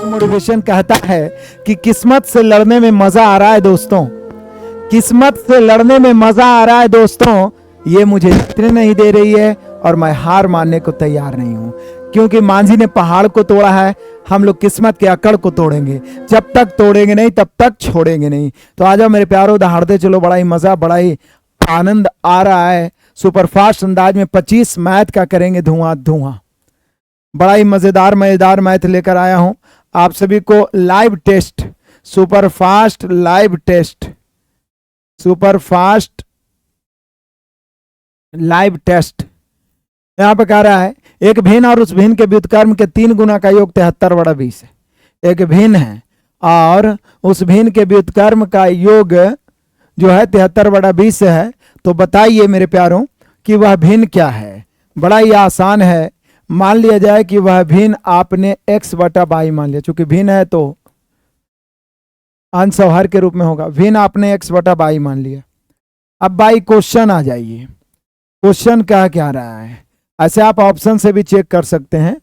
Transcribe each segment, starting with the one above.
Motivation कहता है कि किस्मत से लड़ने में मजा आ रहा है दोस्तों, किस्मत से लड़ने में मजा आ रहा है दोस्तों। ये मुझे जीतने नहीं दे रही है और मैं हार मानने को तैयार नहीं हूं, क्योंकि मांझी ने पहाड़ को तोड़ा है, हम लोग किस्मत के अकड़ को तोड़ेंगे। जब तक तोड़ेंगे नहीं तब तक छोड़ेंगे नहीं। तो आ जाओ मेरे प्यारो, दहाड़ते चलो। बड़ा ही मजा, बड़ा ही आनंद आ रहा है। सुपरफास्ट अंदाज में 25 मैथ का करेंगे धुआं धुआं। बड़ा ही मजेदार मैथ लेकर आया हूं आप सभी को। Live test, superfast live test, superfast live test. यहां पर कह रहा है एक भिन्न और उस भिन्न के व्युत्क्रम के 3 गुना का योग 73/20 है। एक भिन्न है और उस भिन्न के व्युत्क्रम का योग जो है 73/20 है। तो बताइए मेरे प्यारों कि वह भिन्न क्या है। बड़ा ही आसान है। मान लिया जाए कि वह भिन्न आपने x/y मान लिया, चूंकि भिन्न है तो अंश और हर के रूप में होगा। भिन्न आपने x/y मान लिया। अब बाई क्वेश्चन आ जाइए, क्वेश्चन क्या रहा है। ऐसे आप ऑप्शन से भी चेक कर सकते हैं,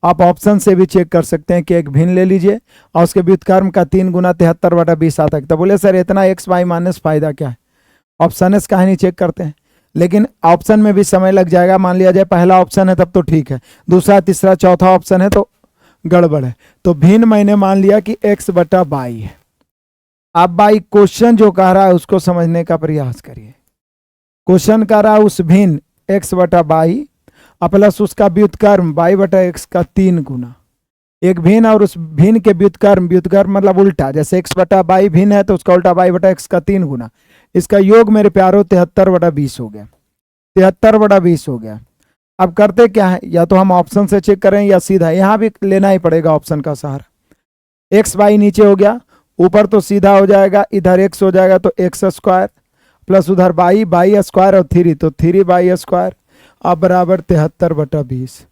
आप ऑप्शन से भी चेक कर सकते हैं कि एक भिन्न ले लीजिए और उसके व्युत्क्रम का 3 गुना 73/20 आता है। तो बोले सर इतना x/y मानने से फायदा क्या है, ऑप्शन से कहानी चेक करते हैं। लेकिन ऑप्शन में भी समय लग जाएगा। मान लिया जाए पहला ऑप्शन है तब तो ठीक है, दूसरा तीसरा चौथा ऑप्शन है तो गड़बड़ है। तो भिन्न मैंने मान लिया कि x/y है। अब बाई क्वेश्चन जो कह रहा है उसको समझने का प्रयास करिए। क्वेश्चन कह रहा है उस भिन्न x/y प्लस उसका व्युत्क्रम y/x का 3 गुना। एक भिन्न और उस भिन्न के व्युत्क्रम, व्युत्क्रम मतलब उल्टा, जैसे x/y भिन्न है तो उसका उल्टा y/x का 3 गुना। इसका योग मेरे प्यारो 73/20 हो गया, 73/20 हो गया। अब करते क्या है, या तो हम ऑप्शन से चेक करें या सीधा, यहां भी लेना ही पड़ेगा ऑप्शन का सहारा। x/y नीचे हो गया, ऊपर तो सीधा हो जाएगा, इधर x हो जाएगा तो x² प्लस उधर y² और 3 तो 3y², अब बराबर 73/20।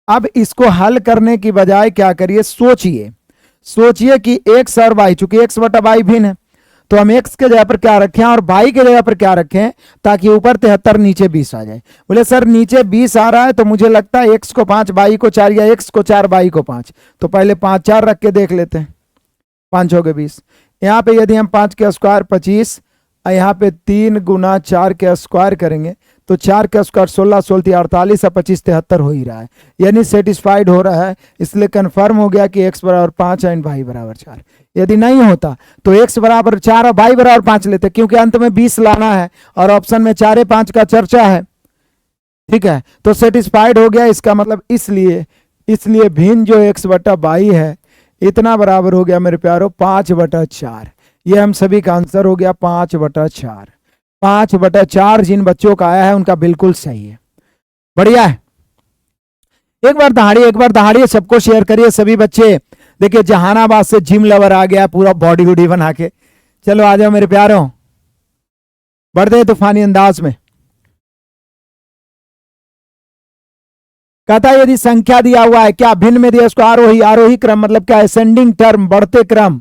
अब इसको हल करने की बजाय क्या करिए, सोचिए कि x और y, चूंकि x/y भिन्न है तो हम x के जगह पर क्या रखें और y के जगह पर क्या रखें ताकि ऊपर 73 नीचे 20 आ जाए। बोले सर नीचे 20 आ रहा है तो मुझे लगता है x को 5 y को 4 या x को 4 y को 5, तो पहले 5 4 रख के देख लेते हैं। 5 हो गए 20। यहाँ पे यदि हम 5 के स्क्वायर 25, यहाँ पे 3 गुना 4 के स्क्वायर करेंगे तो 4 के स्क्वायर 16 16 48 और 25 73 हो ही रहा है, यानी सेटिस्फाइड हो रहा है। इसलिए कंफर्म हो गया कि x बराबर 5 एंड y बराबर 4। यदि नहीं होता तो x बराबर 4 और y बराबर 5 लेते, क्योंकि अंत में 20 लाना है और ऑप्शन में 4 5 का चर्चा है। ठीक है, तो सेटिस्फाइड हो गया। इसका मतलब इसलिए भिन्न जो x/y है इतना बराबर हो गया मेरे प्यारो 5/4। ये हम सभी का आंसर हो गया 5/4। 5/4 जिन बच्चों का आया है उनका बिल्कुल सही है, बढ़िया है। एक बार दहाड़िए, सबको शेयर करिए सभी बच्चे। देखिए जहानाबाद से जिम लवर आ गया पूरा बॉडी वॉडी बना के। चलो आ जाओ मेरे प्यारों, बढ़ते हैं तूफानी अंदाज में। कहता है यदि संख्या दिया हुआ है, क्या भिन्न में दिया उसको आरोही क्रम, मतलब क्या असेंडिंग टर्म, बढ़ते क्रम।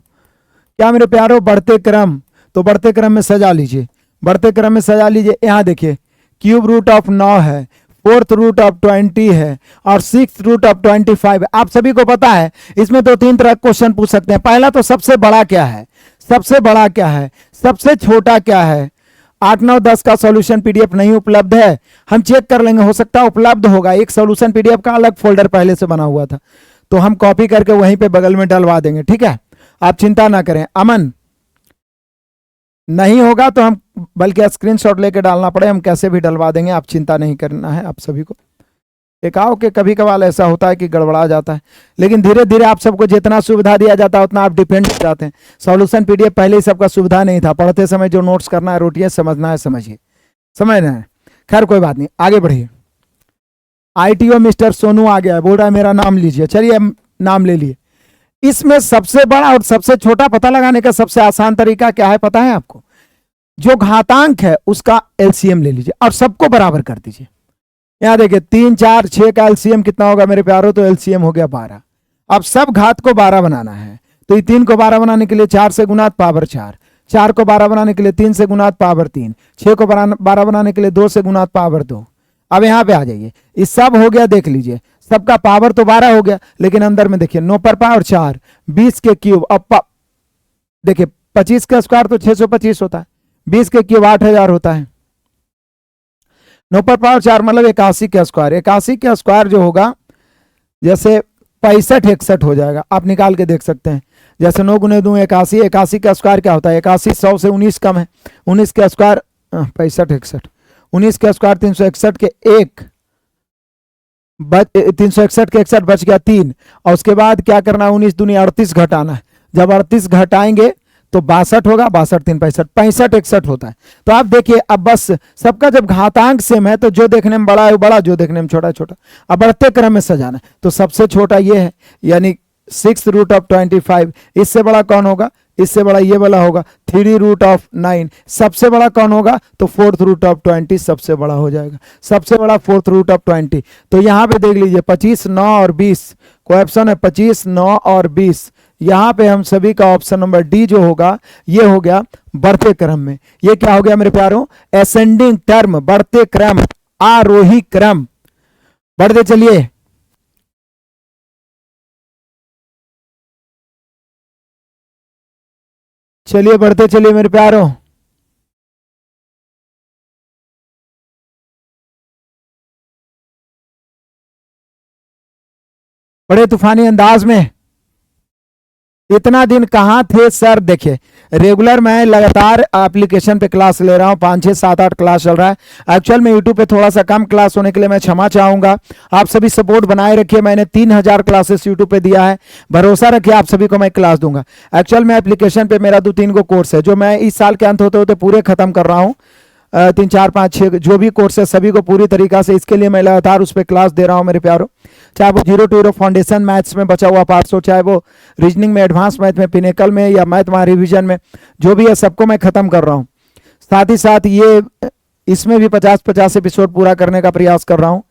क्या मेरे प्यारों बढ़ते क्रम, तो बढ़ते क्रम में सजा लीजिए, बढ़ते क्रम में सजा लीजिए। यहां देखिए क्यूब रूट ऑफ 9 है, 4th रूट ऑफ 20 है और 6th रूट ऑफ 25 है। आप सभी को पता है इसमें 2-3 तरह क्वेश्चन पूछ सकते हैं। पहला तो सबसे बड़ा क्या है, सबसे बड़ा क्या है, सबसे छोटा क्या है। 8 9 10 का सॉल्यूशन पीडीएफ नहीं उपलब्ध है, हम चेक कर लेंगे, हो सकता है उपलब्ध होगा। एक सॉल्यूशन पीडीएफ का अलग फोल्डर पहले से बना हुआ था तो हम कॉपी करके वहीं पे बगल में डलवा देंगे। ठीक है, आप चिंता ना करें। अमन नहीं होगा तो हम बल्कि स्क्रीनशॉट लेके डालना पड़े, हम कैसे भी डलवा देंगे, आप चिंता नहीं करना है। आप सभी को एकाओ के कभी कभार ऐसा होता है कि गड़बड़ा जाता है, लेकिन धीरे धीरे आप सबको जितना सुविधा दिया जाता है उतना आप डिपेंड हो जाते हैं। सॉल्यूशन पीडीएफ पहले ही सबका सुविधा नहीं था, पढ़ते समय जो नोट्स करना है रोटियां समझना है समझिए, समझना है। खैर कोई बात नहीं, आगे बढ़िए। ITO मिस्टर सोनू आ गया है, बोल रहा है मेरा नाम लीजिए। चलिए नाम ले लिए। इसमें सबसे बड़ा और सबसे छोटा पता लगाने का सबसे आसान तरीका क्या है पता है आपको, जो घातांक है उसका एलसीएम ले लीजिए और सबको बराबर कर दीजिए। यहां देखिए 3 4 6 का एलसीएम कितना होगा मेरे प्यारों, तो एलसीएम हो गया 12। अब सब घात को 12 बनाना है तो ये 3 को 12 बनाने के लिए 4 से गुणात पावर 4, 4 को 12 बनाने के लिए 3 से गुणात पावर 3, 6 को 12 बनाने के लिए 2 से गुणात पावर 2। अब यहां पे आ जाइए, ये सब हो गया, देख लीजिए सबका पावर तो 12 हो गया, लेकिन अंदर में देखिए 9 पर पावर 4, 20 के क्यूब। अब देखिए 25 का स्क्वायर तो 625 होता है, 20 के क्यूब 8000 होता है, 9 पर पावर 4 मतलब 81 का स्क्वायर। 81 का स्क्वायर जो होगा जैसे 65 61 हो जाएगा, आप निकाल के देख सकते हैं। जैसे 9 गुने 2 81, 81 का स्क्वायर क्या होता है? 81 100 से 19 कम है, 19 का स्क्वायर 65 61, 19 का स्क्वायर 361 के 1 361 के 61 बच गया 3, और उसके बाद क्या करना है? 19 दूनी 38 घटाना है। जब 38 घटाएंगे तो 62 होगा, 62 3 65, 65 61 होता है। तो आप देखिए, अब बस सबका जब घातांक सेम है तो जो देखने में बड़ा है वो बड़ा, जो देखने में छोटा है छोटा। अब बढ़ते क्रम में सजाना है, तो सबसे छोटा ये है, यानी 6√25। इससे बड़ा कौन होगा? इससे बड़ा ये वाला होगा 3√9। सबसे बड़ा कौन होगा? तो 4/20 सबसे बड़ा हो जाएगा, सबसे बड़ा 4/20। तो यहाँ पे देख लीजिए 25 9 और 20 कोई ऑप्शन है, 25 9 और 20। यहाँ पे हम सभी का ऑप्शन नंबर डी जो होगा ये हो गया बढ़ते क्रम में। ये क्या हो गया मेरे प्यारों? असेंडिंग टर्म, बढ़ते क्रम, आरोही क्रम। बढ़ते चलिए, चलिए बढ़ते चलिए मेरे प्यारों। बड़े तूफानी अंदाज में। इतना दिन कहाँ थे सर? देखिए रेगुलर मैं लगातार एप्लीकेशन पे क्लास ले रहा हूँ, 5 6 7 8 क्लास चल रहा है। एक्चुअल में यूट्यूब पे थोड़ा सा कम क्लास होने के लिए मैं क्षमा चाहूंगा। आप सभी सपोर्ट बनाए रखिए, मैंने 3000 क्लासेस यूट्यूब पे दिया है, भरोसा रखिए आप सभी को मैं क्लास दूंगा। एक्चुअल में एप्लीकेशन पे मेरा 2 3 गो कोर्स है जो मैं इस साल के अंत होते होते पूरे खत्म कर रहा हूँ। 3 4 5 6 जो भी कोर्स है सभी को पूरी तरीका से, इसके लिए मैं लगातार उस पर क्लास दे रहा हूँ मेरे प्यारों। चाहे वो 0 to 0 फाउंडेशन मैथ्स में बचा हुआ पार्ट्स हो, चाहे वो रीजनिंग में, एडवांस मैथ में, पिनेकल में, या मैथ में रिवीजन में, जो भी है सबको मैं खत्म कर रहा हूँ। साथ ही साथ ये इसमें भी 50 एपिसोड पूरा करने का प्रयास कर रहा हूँ।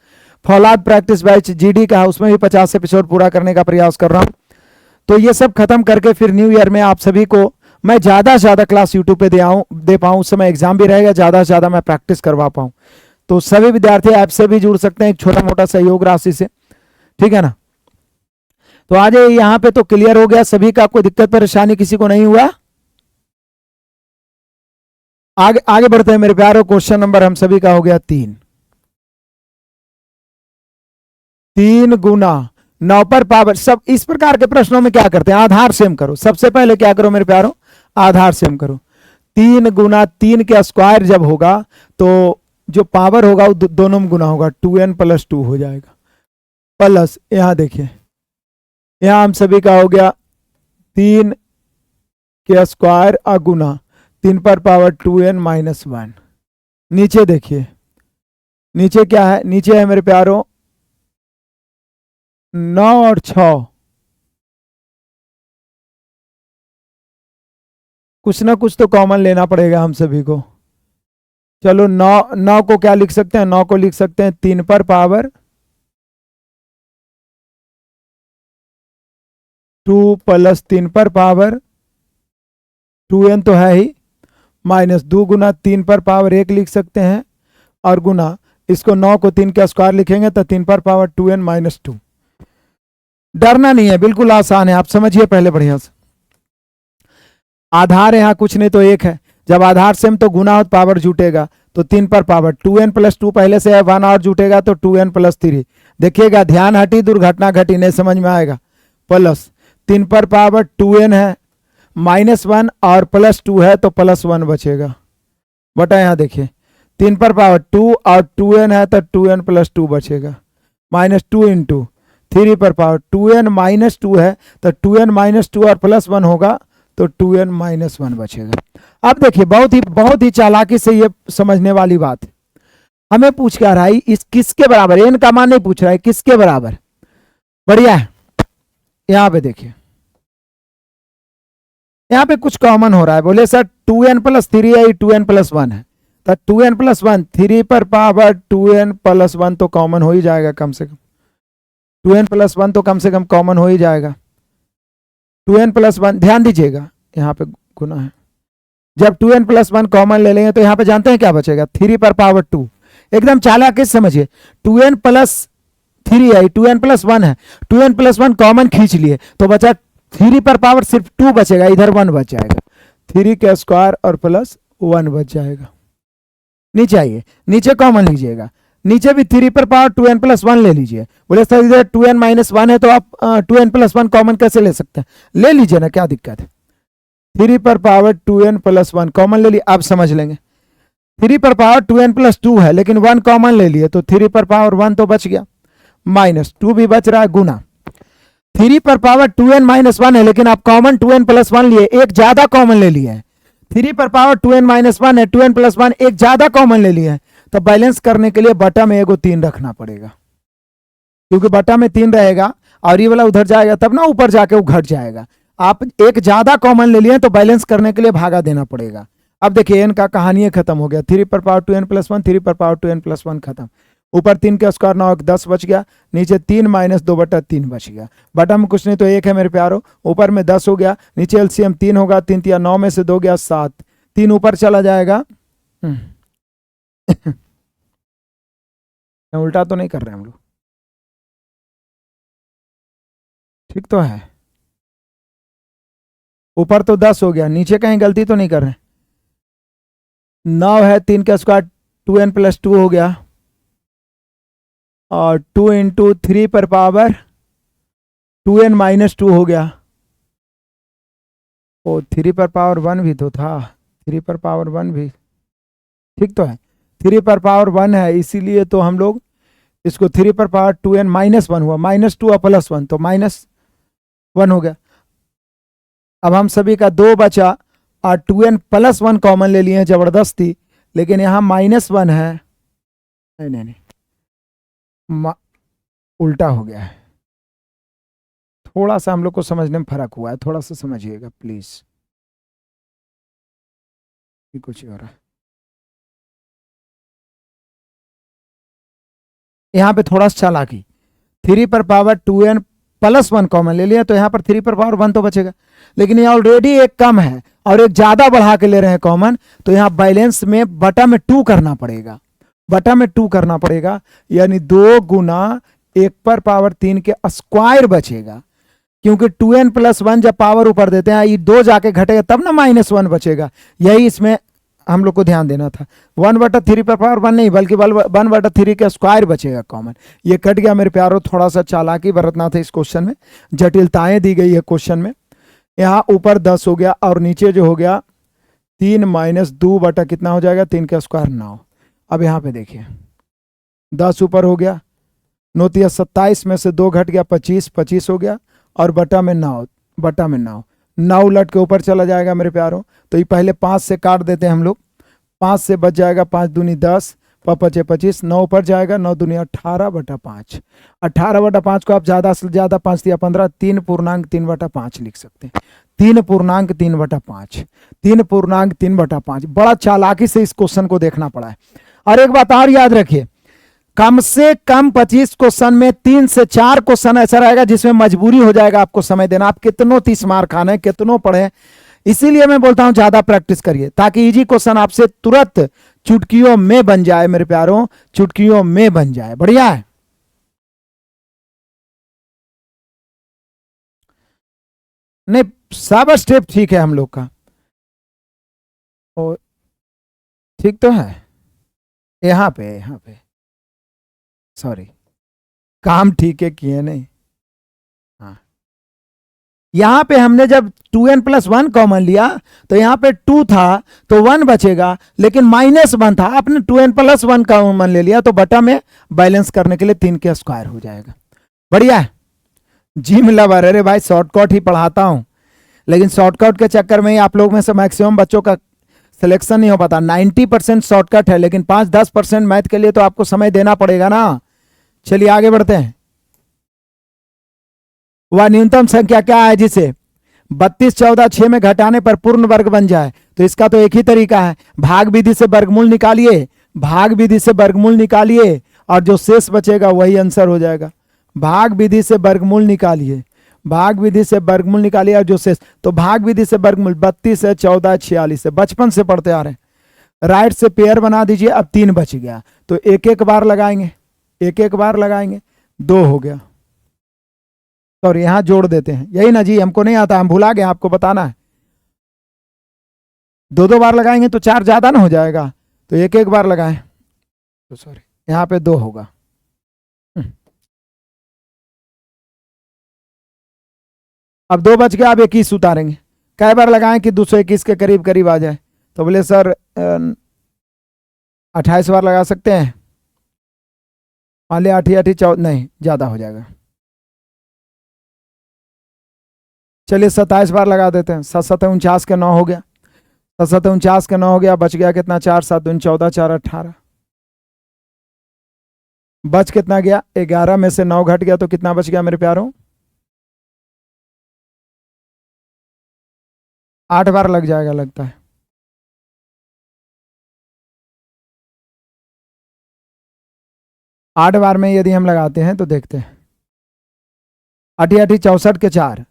फौलाद प्रैक्टिस बैच जीडी का है, उसमें भी 50 एपिसोड पूरा करने का प्रयास कर रहा हूँ। तो ये सब खत्म करके फिर न्यू ईयर में आप सभी को मैं ज़्यादा से ज़्यादा क्लास यूट्यूब पे दे पाऊँ। उस समय एग्जाम भी रहेगा, ज़्यादा से ज़्यादा मैं प्रैक्टिस करवा पाऊँ। तो सभी विद्यार्थी ऐप से भी जुड़ सकते हैं एक छोटा मोटा सहयोग राशि से, ठीक है ना। तो आज यहाँ पे तो क्लियर हो गया सभी का, कोई दिक्कत परेशानी किसी को नहीं हुआ? आगे आगे बढ़ते हैं मेरे प्यारों। क्वेश्चन नंबर हम सभी का हो गया 3 गुना 9 पर पावर। सब इस प्रकार के प्रश्नों में क्या करते हैं? आधार सेम करो। सबसे पहले क्या करो मेरे प्यारों? आधार सेम करो। 3 गुना 3 का स्क्वायर जब होगा तो जो पावर होगा वो दोनों में गुना होगा, 2n + 2 हो जाएगा। प्लस यहां देखिए, यहां हम सभी का हो गया 3 के स्क्वायर अगुना 3 पर पावर 2n - 1। नीचे देखिए, नीचे क्या है? नीचे है मेरे प्यारों 9 और 6, कुछ ना कुछ तो कॉमन लेना पड़ेगा हम सभी को। चलो 9 को क्या लिख सकते हैं? 9 को लिख सकते हैं 3 पर पावर 2 + 3 पर पावर 2n तो है ही, माइनस 2 गुना 3 पर पावर 1 लिख सकते हैं, और गुना इसको 9 को 3 का स्क्वायर लिखेंगे तो 3 पर पावर 2n - 2। डरना नहीं है, बिल्कुल आसान है, आप समझिए पहले बढ़िया से। आधार यहाँ कुछ नहीं तो 1 है, जब आधार सेम तो गुना हो पावर जुटेगा, तो 3 पर पावर 2n + 2 पहले से है, 1 और जुटेगा तो 2n + 3। देखिएगा ध्यान हटी दुर्घटना घटी, नहीं समझ में आएगा। प्लस 3 पर पावर 2n है, -1 और +2 है तो +1 बचेगा। बटा यहाँ देखिए 3 पर पावर 2 और 2n है तो 2n + 2 बचेगा, -2 × 3 पर पावर 2n - 2 है तो 2n - 2 और +1 होगा तो 2n - 1 बचेगा। अब देखिए बहुत ही चालाकी से ये समझने वाली बात है। हमें पूछ क्या रहा है? इस किसके बराबर? n का मान नहीं पूछ रहा है, किसके बराबर। बढ़िया है। यहां पे देखिए, यहां पे कुछ कॉमन हो रहा है। बोले सर 2n + 3 है, 2n + 1 है, तो 2n + 1 3 पर पावर 2n + 1 तो कॉमन हो ही जाएगा कम से कम। 2n + 1 तो कम से कम कॉमन हो ही जाएगा। 2n + 1 ध्यान दीजिएगा, यहाँ पे गुना है। जब 2n + 1 कॉमन ले लेंगे तो यहाँ पे जानते हैं क्या बचेगा? 3 पर पावर 2। एकदम चालाकी से समझिए, 2n + 3 है, 2n+1 है, 2n+1 कॉमन खींच लिए तो बचा 3 पर पावर सिर्फ 2 बचेगा, इधर 1 बच जाएगा, 3 का स्क्वायर और प्लस 1 बच जाएगा। नीचे आइए, नीचे कॉमन लीजिएगा, नीचे भी 3 पर पावर 2n+1 ले लीजिए। बोले सर इधर 2n-1 है तो आप 2n+1 कॉमन कैसे ले सकते हैं? ले लीजिए ना, क्या दिक्कत है। 3 पर पावर 2n+1 कॉमन ले लिए, आप समझ लेंगे। 3 पर पावर 2n+2 है लेकिन 1 कॉमन ले लिए तो 3 पर पावर 1 तो बच गया, -2 भी बच रहा है, गुना 3 पर पावर 2n-1 है लेकिन आप कॉमन 2n+1 लिए, एक ज्यादा कॉमन ले लिए हैं। 3 पर पावर 2n-1 है, 2n+1 एक ज्यादा कॉमन ले लिया है, तो बैलेंस करने के लिए बटा में एगो 3 रखना पड़ेगा, क्योंकि बटा में 3 रहेगा और ये वाला उधर जाएगा तब ना ऊपर जाके वो घट जाएगा। आप एक ज्यादा कॉमन ले लिए तो बैलेंस करने के लिए भागा देना पड़ेगा। अब देखिए n का कहानी खत्म हो गया, 3 पर पावर 2n+1, 3 पर पावर 2n+1 खत्म, ऊपर 3 का स्क्वायर 9 10 बच गया, नीचे 3 - 2/3 बच गया, बटा में कुछ नहीं तो 1 है मेरे प्यारो, ऊपर में 10 हो गया, नीचे एलसीएम 3 होगा, 3 या 9 में से 2 गया 7, 3 ऊपर चला जाएगा। उल्टा तो नहीं कर रहे हम लोग, ठीक तो है। ऊपर तो 10 हो गया, नीचे कहीं गलती तो नहीं कर रहे, 9 है, 3 का स्क्वायर 2n+2 हो गया और 2 × 3 पर पावर 2n-2 हो गया, ओ 3 पर पावर 1 भी तो था, 3 पर पावर 1 भी ठीक तो है, 3 पर पावर 1 है, इसीलिए तो हम लोग इसको 3 पर पावर 2n-1 हुआ, -2 और +1 तो -1 हो गया। अब हम सभी का 2 बचा और 2n+1 कॉमन ले लिए हैं जबरदस्ती, लेकिन यहाँ -1 है, नहीं उल्टा हो गया है, थोड़ा सा हम लोग को समझने में फर्क हुआ है, थोड़ा सा समझिएगा प्लीज, कुछ हो रहा है यहाँ पे थोड़ा सा चालाकी। 3 पर पावर 2n+1 कॉमन ले लिया तो यहाँ पर 3 पर पावर 1 तो बचेगा, लेकिन ये ऑलरेडी एक कम है और एक ज्यादा बढ़ा के ले रहे हैं कॉमन, तो यहाँ बैलेंस में बटा में 2 करना पड़ेगा, बटा में 2 करना पड़ेगा, यानी 2 गुना 1 पर पावर 3 के स्क्वायर बचेगा, क्योंकि 2n+1 जब पावर ऊपर देते हैं ये 2 जाके घटेगा तब ना -1 बचेगा, यही इसमें हम लोग को ध्यान देना था। 1/3 पर पावर 1 नहीं बल्कि 1/3 का स्क्वायर बचेगा कॉमन, ये कट गया मेरे प्यारो, थोड़ा सा चालाकी बरतना था इस क्वेश्चन में, जटिलताएं दी गई है क्वेश्चन में। यहाँ ऊपर 10 हो गया और नीचे जो हो गया 3 - 2 बटा कितना हो जाएगा, 3 का स्क्वायर 9। अब यहाँ पे देखिए 10 ऊपर हो गया, 9 × 27 में से 2 घट गया, 25 हो गया और बटा में 9, बटा में 9 उलट के ऊपर चला जाएगा मेरे प्यारों, तो ये पहले 5 से काट देते हैं हम लोग, 5 से बच जाएगा 5 दूनी 10, 5 × 25, 9 ऊपर जाएगा, 9 दूनी 18/5, 18/5 को आप ज्यादा से ज्यादा 5 × 15, 3.3/5 लिख सकते हैं, 3.3/5, 3.3/5। बड़ा चालाकी से इस क्वेश्चन को देखना पड़ा है। और एक बात और याद रखिए, कम से कम 25 क्वेश्चन में 3 से 4 क्वेश्चन ऐसा रहेगा जिसमें मजबूरी हो जाएगा आपको समय देना, आप कितनों 30 मार्क खाने, कितनों पढ़े, इसीलिए मैं बोलता हूं ज्यादा प्रैक्टिस करिए ताकि इजी क्वेश्चन आपसे तुरंत चुटकियों में बन जाए मेरे प्यारों, चुटकियों में बन जाए। बढ़िया है, नहीं सब स्टेप ठीक है हम लोग का, और ठीक तो है। यहाँ पे सॉरी, काम ठीक है किए नहीं, हाँ यहाँ पे हमने जब 2n+1 कॉमन लिया तो यहाँ पे 2 था तो 1 बचेगा, लेकिन -1 था, आपने 2n+1 कॉमन ले लिया तो बटा में बैलेंस करने के लिए 3 के स्क्वायर हो जाएगा। बढ़िया है, जिम लवर, अरे भाई शॉर्टकट ही पढ़ाता हूँ, लेकिन शॉर्टकट के चक्कर में ही आप लोग में से मैक्सिमम बच्चों का सिलेक्शन नहीं हो पाता। 90% शॉर्टकट है, लेकिन 5-10% मैथ के लिए तो आपको समय देना पड़ेगा ना। चलिए आगे बढ़ते हैं। वह न्यूनतम संख्या क्या है जिसे 32, 14, 6 में घटाने पर पूर्ण वर्ग बन जाए? तो इसका तो एक ही तरीका है, भाग विधि से वर्गमूल निकालिए, भाग विधि से वर्गमूल निकालिए और जो शेष बचेगा वही आंसर हो जाएगा। भाग विधि से वर्गमूल निकालिए, भाग विधि से वर्गमूल निकालिए और जो शेष, तो भाग विधि से वर्गमूल 32 है, 14, 46 है, बचपन से पढ़ते आ रहे हैं। राइट से पेयर बना दीजिए, अब 3 बच गया तो एक एक बार लगाएंगे, एक एक बार लगाएंगे। 2 हो गया। और यहां जोड़ देते हैं, यही ना जी, हमको नहीं आता, हम भुला गए, आपको बताना है। 2 बार लगाएंगे तो 4 ज्यादा ना हो जाएगा, तो एक बार लगाएं, तो सॉरी यहां पे 2 होगा। अब 2 बच गया, अब 21 उतारेंगे। कई बार लगाएं कि 221 के करीब करीब आ जाए? तो बोले सर 28 बार लगा सकते हैं। मान लिया 8 8 14, नहीं ज्यादा हो जाएगा। चलिए 27 बार लगा देते हैं। 7 7 49 के 9 हो गया। 7 7 49 के 9 हो गया, बच गया कितना? 4 7 14, 4 18। बच कितना गया? 11 में से 9 घट गया तो कितना बच गया मेरे प्यारों? 8 बार लग जाएगा लगता है। 8 बार में यदि हम लगाते हैं तो देखते हैं। 8 8 64 के 4,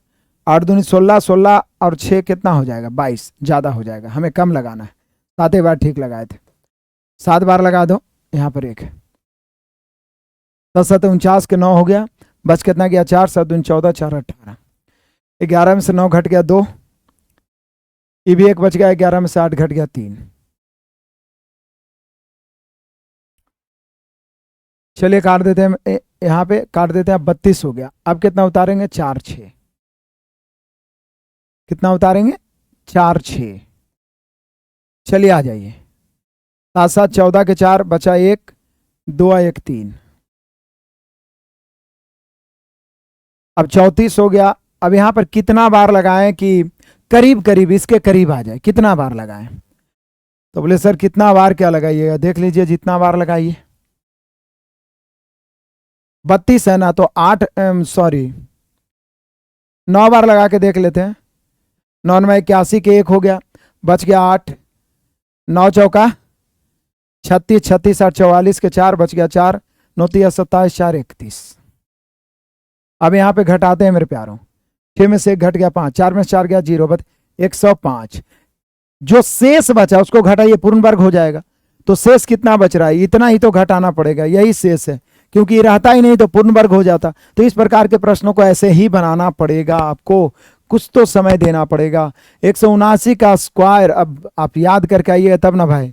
8 दूनी 16, 16 और 6 कितना हो जाएगा? 22। ज्यादा हो जाएगा, हमें कम लगाना है। 7 बार ठीक लगाए थे, 7 बार लगा दो। यहाँ पर एक 7 7 49 के 9 हो गया, बच कितना गया? 4 7 दूनी 14, 4 18। 11 में से 9 घट गया 2, ये भी एक बच गया। 11 में से 8 घट गया 3। चलिए काट देते हैं, यहाँ पे काट देते हैं। 32 हो गया। अब कितना उतारेंगे? 4 6। कितना उतारेंगे? 4 6। चलिए आ जाइए। 7 7 14 के 4, बचा 1, 2 1 3। अब 34 हो गया। अब यहां पर कितना बार लगाएं कि करीब करीब इसके करीब आ जाए? कितना बार लगाएं? तो बोले सर कितना बार क्या लगाइएगा? देख लीजिए जितना बार लगाइए। 32 है ना, तो 8 सॉरी 9 बार लगा के देख लेते हैं। 9 में 81 के 1 हो गया, बच गया 8। 9 चौका 36, 36 8 44 के 4, बच गया 4। 9 3 27, 4 31। अब यहाँ पे घटाते हैं मेरे प्यारों। 6 में से 1 घट गया 5, 4 में से 4 गया 0, बच 105। जो शेष बचा उसको घटाइए, पूर्ण वर्ग हो जाएगा। तो शेष कितना बच रहा है? इतना ही तो घटाना पड़ेगा, यही शेष है, क्योंकि ये रहता ही नहीं तो पूर्ण वर्ग हो जाता। तो इस प्रकार के प्रश्नों को ऐसे ही बनाना पड़ेगा, आपको कुछ तो समय देना पड़ेगा। 179 का स्क्वायर, अब आप याद करके आइएगा तब ना भाई।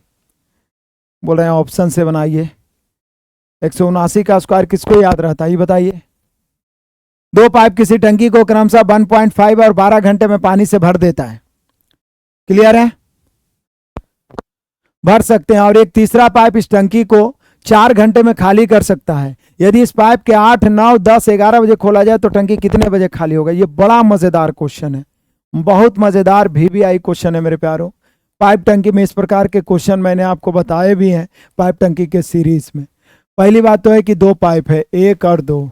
बोल रहे हैं ऑप्शन से बनाइए। 179 का स्क्वायर किसको याद रहता है ये बताइए? 2 पाइप किसी टंकी को क्रमशः 1.5 और 12 घंटे में पानी से भर देता है। क्लियर है? भर सकते हैं। और एक तीसरा पाइप इस टंकी को 4 घंटे में खाली कर सकता है। यदि इस पाइप के 8 9 10 11 बजे खोला जाए तो टंकी कितने बजे खाली होगा? ये बड़ा मजेदार क्वेश्चन है, बहुत मजेदार VVI क्वेश्चन है मेरे प्यारों। पाइप टंकी में इस प्रकार के क्वेश्चन मैंने आपको बताए भी हैं पाइप टंकी के सीरीज में। पहली बात तो है कि 2 पाइप है, 1 और 2,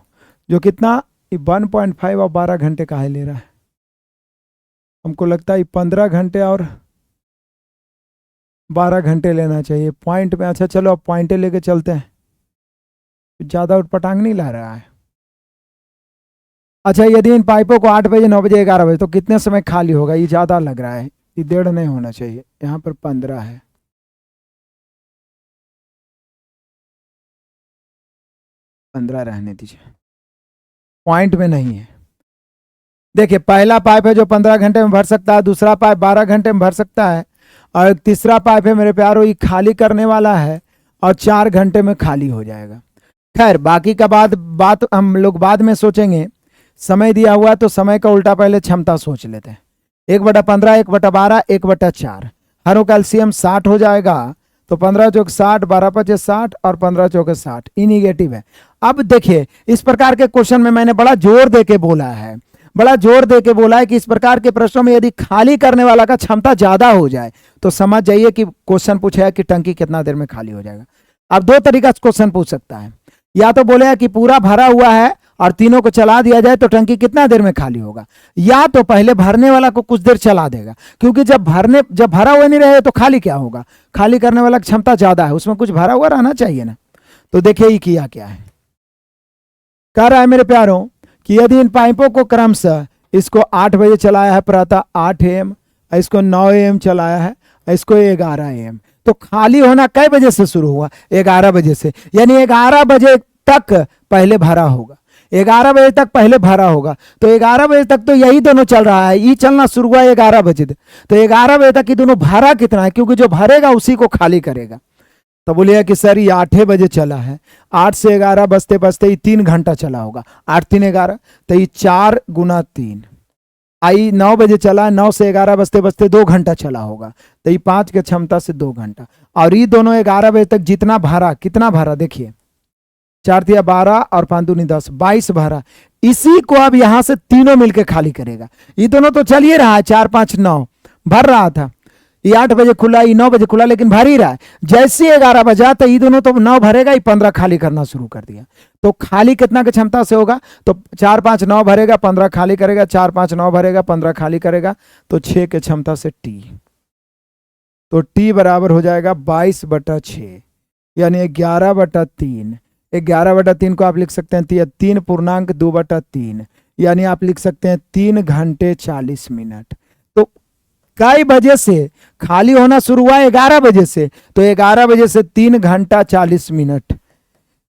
जो कितना 1.5 और 12 घंटे का है ले रहा है। हमको लगता है 15 घंटे और 12 घंटे लेना चाहिए पॉइंट में। अच्छा चलो अब पॉइंटे लेके चलते हैं, ज्यादा उटपटांग नहीं ला रहा है। अच्छा यदि इन पाइपों को 8 बजे 9 बजे 11 बजे तो कितने समय खाली होगा? ये ज्यादा लग रहा है, ये 1.5 नहीं होना चाहिए। यहाँ पर 15 है, 15 रहने दीजिए, पॉइंट में नहीं है। देखिए पहला पाइप है जो 15 घंटे में भर सकता है, दूसरा पाइप 12 घंटे में भर सकता है, और तीसरा पाइप है मेरे प्यारों ये खाली करने वाला है और 4 घंटे में खाली हो जाएगा। खैर बाकी का बात हम लोग बाद में सोचेंगे। समय दिया हुआ तो समय का उल्टा पहले क्षमता सोच लेते हैं। 1/15, 1/12, 1/4, हर कैल्शियम 60 हो जाएगा। तो 15 चौक 60, 12 पचे 60 और 15 चौक 60, ई निगेटिव है। अब देखिए इस प्रकार के क्वेश्चन में मैंने बड़ा जोर दे के बोला है, बड़ा जोर दे के बोला है कि इस प्रकार के प्रश्नों में यदि खाली करने वाला का क्षमता ज्यादा हो जाए तो समझ जाइए कि क्वेश्चन पूछा है कि टंकी कितना देर में खाली हो जाएगा। अब 2 तरीका से क्वेश्चन पूछ सकता है, या तो बोले कि पूरा भरा हुआ है और तीनों को चला दिया जाए तो टंकी कितना देर में खाली होगा, या तो पहले भरने वाला को कुछ देर चला देगा, क्योंकि जब भरा हुआ नहीं रहे तो खाली क्या होगा? खाली करने वाला की क्षमता ज्यादा है, उसमें कुछ भरा हुआ रहना चाहिए ना। तो देखिए ये किया क्या है, कह रहा है मेरे प्यारों कि यदि इन पाइपों को क्रमशः इसको 8 बजे चलाया है प्रातः 8 AM, इसको 9 AM चलाया है, इसको 11 AM, तो खाली होना कै बजे से शुरू हुआ? 11 बजे से। यानी 11 बजे तक पहले भरा होगा, 11 बजे तक पहले भरा होगा, तो 11 बजे तक तो यही दोनों चल रहा है, ये चलना शुरू हुआ 11 बजे, तो 11 बजे तक ये दोनों भरा कितना है, क्योंकि जो भरेगा उसी को खाली करेगा। तो बोलिए कि सर ये 8 बजे चला है, 8 से 11 बजते बजते ये 3 घंटा चला होगा, 8 3 11, तो ये 4 गुना 3, आई 9 बजे चला, 9 से 11 बजते बजते 2 घंटा चला होगा, तो ये 5 की क्षमता से 2 घंटा, और ये दोनों 11 बजे तक जितना भरा, कितना भरा देखिए, 4 तिया 12 और 5 दूनी 10, 22 भरा। इसी को अब यहां से तीनों मिलकर खाली करेगा। ये दोनों तो चल ही रहा है, 4 5 9 भर रहा था, ये 8 बजे खुला, ये 9 बजे खुला, लेकिन भर ही रहा है। जैसे 11 बजा तो ये दोनों तो 9 भरेगा, ये 15 खाली करना शुरू कर दिया। तो खाली कितना की क्षमता से होगा, तो 4 5 9 भरेगा, 15 खाली करेगा, 4 5 9 भरेगा, 15 खाली करेगा, तो 6 की क्षमता से टी, तो टी बराबर हो जाएगा 22/6, यानी 11/3। 11/3 को आप लिख सकते हैं 3.2/3, यानी आप लिख सकते हैं 3 घंटे 40 मिनट। तो कई बजे से खाली होना शुरू हुआ, 11 बजे से, तो 11 बजे से 3 घंटा 40 मिनट,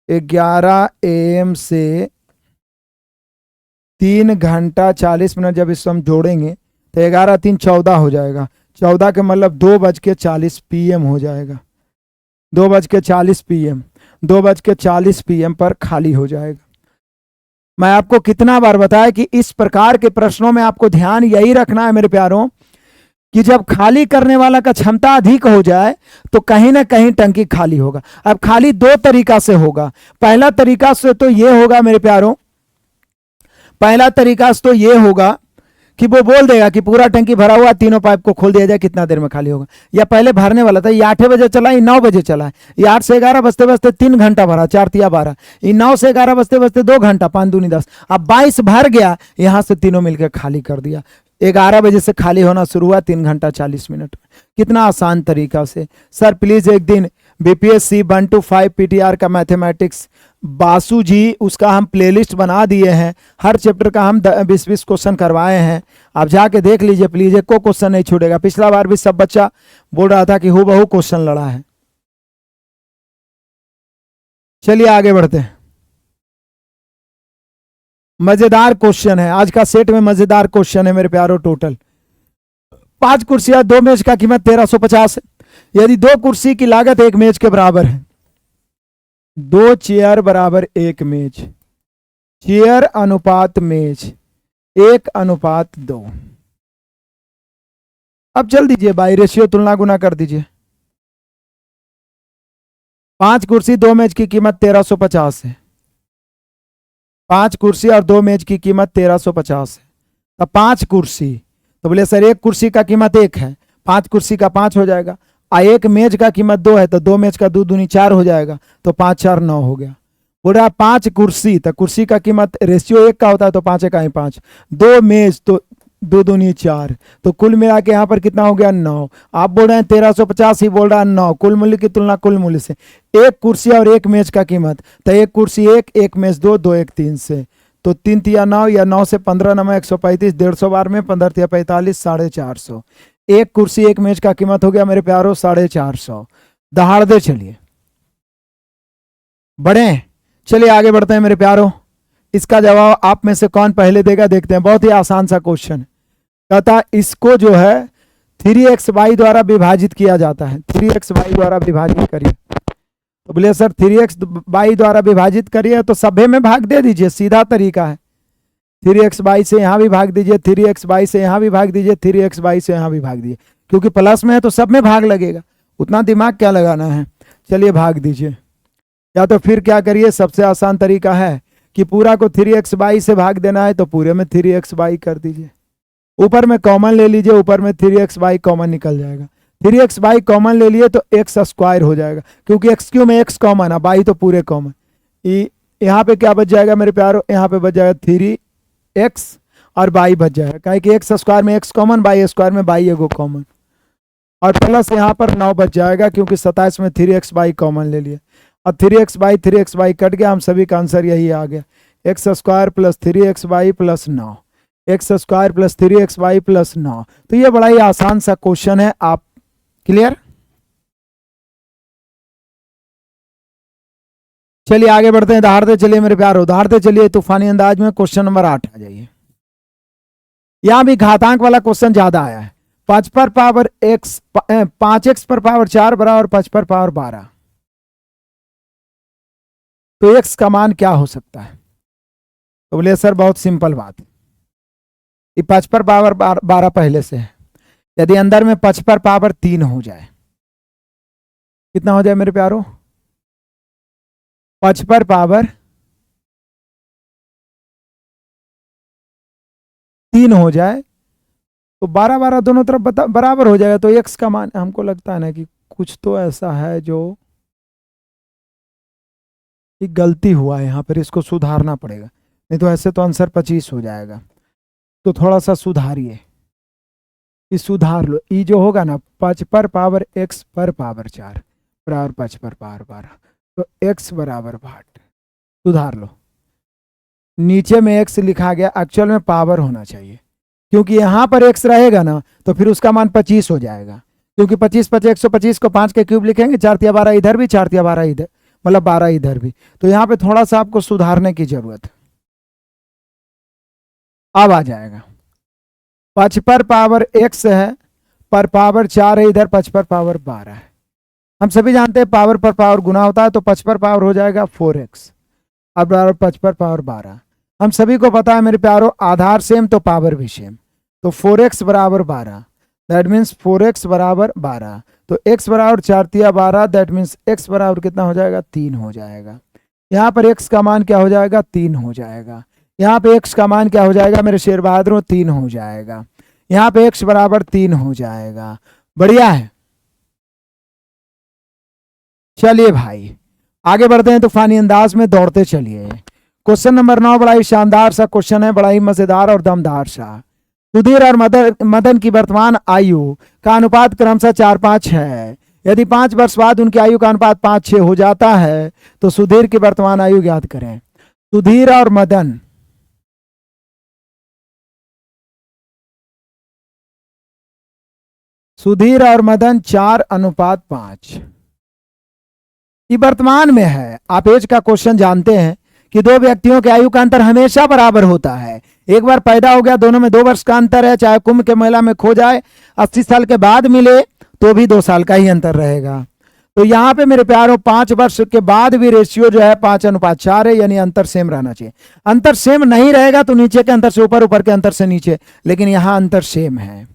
11 AM से 3 घंटा 40 मिनट, जब इसको हम जोड़ेंगे तो 11 3 14 हो जाएगा, 14 के मतलब 2:40 PM हो जाएगा, 2:40 PM, 2:40 PM पर खाली हो जाएगा। मैं आपको कितना बार बताया कि इस प्रकार के प्रश्नों में आपको ध्यान यही रखना है मेरे प्यारों, कि जब खाली करने वाला का क्षमता अधिक हो जाए तो कहीं ना कहीं टंकी खाली होगा। अब खाली 2 तरीका से होगा। पहला तरीका से तो ये होगा मेरे प्यारों, पहला तरीका से तो ये होगा कि वो बोल देगा कि पूरा टंकी भरा हुआ, तीनों पाइप को खोल दिया जाए, कितना देर में खाली होगा। या पहले भरने वाला था, ये 8 बजे चला, ये 9 बजे चला, ये 8 से 11 बजते बजते 3 घंटा भरा, 4 तिया 12, ये 9 से 11 बजते बजते 2 घंटा, 5 दूनी 10, अब 22 भर गया, यहां से तीनों मिलकर खाली कर दिया। 11 बजे से खाली होना शुरू हुआ, 3 घंटा 40 मिनट। कितना आसान तरीका से। सर प्लीज एक दिन BPSC 1 to 5 PTR का मैथमेटिक्स, बासु जी, उसका हम प्लेलिस्ट बना दिए हैं, हर चैप्टर का हम 20-20 क्वेश्चन करवाए हैं, आप जाके देख लीजिए प्लीज, एक को क्वेश्चन नहीं छूटेगा। पिछला बार भी सब बच्चा बोल रहा था कि हूबहू क्वेश्चन लड़ा है। चलिए आगे बढ़ते हैं। मजेदार क्वेश्चन है आज का, सेट में मजेदार क्वेश्चन है मेरे प्यारों। टोटल 5 कुर्सियां, 2 मेज का कीमत 1350 है। यदि 2 कुर्सी की लागत 1 मेज के बराबर है, 2 चेयर बराबर 1 मेज, चेयर अनुपात मेज 1:2। अब चल दीजिए बाई रेशियो, तुलना गुना कर दीजिए। 5 कुर्सी 2 मेज की कीमत 1350 है, 5 कुर्सी और 2 मेज की कीमत 1350 है। अब 5 कुर्सी, तो बोले सर 1 कुर्सी का कीमत 1 है, 5 कुर्सी का 5 हो जाएगा, और 1 मेज का कीमत 2 है, तो 2 मेज का 2 दूनी 4 हो जाएगा, तो 5 4 9 हो गया। बोल रहा 5 कुर्सी, तो कुर्सी का कीमत रेशियो 1 का होता है, तो 5 1 5, 2 मेज तो 2 दूनी 4, तो कुल मिला के यहाँ पर कितना हो गया 9। आप बोल रहे हैं 1350, ही बोल रहा है 9। कुल मूल्य की तुलना कुल मूल्य से, 1 कुर्सी और 1 मेज का कीमत, तो 1 कुर्सी 1, 1 मेज 2, 2 1 3 से, तो 3 तिया 9, या 9 से 15 9 135, 150 बार में 15 तिया 45, 450। 1 कुर्सी 1 मेज का कीमत हो गया मेरे प्यारों 450। दहाड़ दे, चलिए बढ़े, चलिए आगे बढ़ते हैं मेरे प्यारों। इसका जवाब आप में से कौन पहले देगा, देखते हैं। बहुत ही आसान सा क्वेश्चन कहता, इसको जो है 3x/y द्वारा विभाजित किया जाता है, 3x/y द्वारा विभाजित करिए। तो बोले सर 3x/y द्वारा विभाजित करिए, तो सभे में भाग दे दीजिए, सीधा तरीका है। 3x/y से यहां भी भाग दीजिए, 3x/y से यहां भी भाग दीजिए, 3x/y से यहां भी भाग दीजिए, क्योंकि प्लस में है तो सब में भाग लगेगा, उतना दिमाग क्या लगाना है। चलिए भाग दीजिए, या तो फिर क्या करिए, सबसे आसान तरीका है कि पूरा को 3x/y से भाग देना है, तो पूरे में 3x/y कर दीजिए। ऊपर में कॉमन ले लीजिए, ऊपर में 3x/y कॉमन निकल जाएगा। 3x/y कॉमन ले लिए तो x² हो जाएगा, क्योंकि x³ में x कॉमन है, y तो पूरे कॉमन। यहाँ पे क्या बच जाएगा मेरे प्यारों, यहाँ पे बच जाएगा 3x और y बच जाएगा, काहे कि x² में x कॉमन, y² में y एगो कॉमन, और प्लस यहाँ पर 9 बच जाएगा, क्योंकि 27 में 3x/y कॉमन ले लिए। और 3x/3x/y कट गया, हम सभी का आंसर यही आ गया, x² + 3xy + 9, x² + 3xy + 9। तो ये बड़ा ही आसान सा क्वेश्चन है। आप क्लियर? चलिए आगे बढ़ते हैं, दहाड़ते चलिए मेरे प्यारो, दहाड़ते चलिए तूफानी अंदाज में। क्वेश्चन नंबर 8 आ जाइए। यहां भी घातांक वाला क्वेश्चन ज्यादा आया है। 5 पर पावर x 5x पर पावर 4 बराबर 5 पर पावर 12। तो x का मान क्या हो सकता है? तो बोले सर बहुत सिंपल बात, ये 5 पर पावर 12 पहले से है। यदि अंदर में 5 पर पावर 3 हो जाए, कितना हो जाए मेरे प्यारो? 5 पर पावर 3 हो जाए तो 12 12 दोनों तरफ बराबर हो जाएगा। तो x का मान हमको लगता है ना कि कुछ तो ऐसा है जो एक गलती हुआ है यहाँ पर, इसको सुधारना पड़ेगा, नहीं तो ऐसे तो आंसर 25 हो जाएगा। तो थोड़ा सा सुधारिए, ये सुधार लो। ये जो होगा ना 5 पर पावर x पर पावर 4 बराबर 5 पर पावर 12, तो x बराबर 8। सुधार लो, नीचे में x लिखा गया, एक्चुअल में पावर होना चाहिए, क्योंकि यहां पर x रहेगा ना तो फिर उसका मान 25 हो जाएगा। क्योंकि 25 25 125 को 5 के क्यूब लिखेंगे, 4 तिया 12 इधर भी, 4 तिया 12 इधर, मतलब 12 इधर भी। तो यहाँ पे थोड़ा सा आपको सुधारने की जरूरत है। अब आ जाएगा 5 पर पावर x है, पर पावर 4 है इधर, 5 पर पावर 12 है। हम सभी जानते हैं पावर पर पावर गुना होता है, तो 5 पर पावर हो जाएगा 4x, अब बराबर 5 पर पावर 12। हम सभी को पता है मेरे प्यारो, आधार सेम तो पावर भी सेम, तो 4x बराबर 12, दैट मीन्स 4x बराबर 12। तो x बराबर 4 तिया 12, दैट मीन्स x बराबर कितना हो जाएगा? 3 हो जाएगा। यहाँ पर x का मान क्या हो जाएगा? 3 हो जाएगा। यहाँ पे x का मान क्या हो जाएगा मेरे शेर बहादुर? 3 हो जाएगा। यहाँ पे x बराबर 3 हो जाएगा। बढ़िया है। चलिए भाई आगे बढ़ते हैं तूफानी अंदाज में, दौड़ते चलिए। क्वेश्चन नंबर 9 बड़ा ही शानदार सा क्वेश्चन है, बड़ा ही मजेदार और दमदार सा। सुधीर और मदन की वर्तमान आयु का अनुपात क्रमशः 4-5 है। यदि 5 वर्ष बाद उनकी आयु का अनुपात 5-6 हो जाता है तो सुधीर की वर्तमान आयु ज्ञात करें। सुधीर और मदन सुधीर और मदन 4:5 ये वर्तमान में है। आप एज का क्वेश्चन जानते हैं कि दो व्यक्तियों के आयु का अंतर हमेशा बराबर होता है। एक बार पैदा हो गया, दोनों में 2 वर्ष का अंतर है, चाहे कुंभ के मेला में खो जाए, 80 साल के बाद मिले तो भी 2 साल का ही अंतर रहेगा। तो यहाँ पे मेरे प्यारों 5 वर्ष के बाद भी रेशियो जो है 5:4 है, यानी अंतर सेम रहना चाहिए। अंतर सेम नहीं रहेगा तो नीचे के अंतर से ऊपर, ऊपर के अंतर से नीचे, लेकिन यहाँ अंतर सेम है,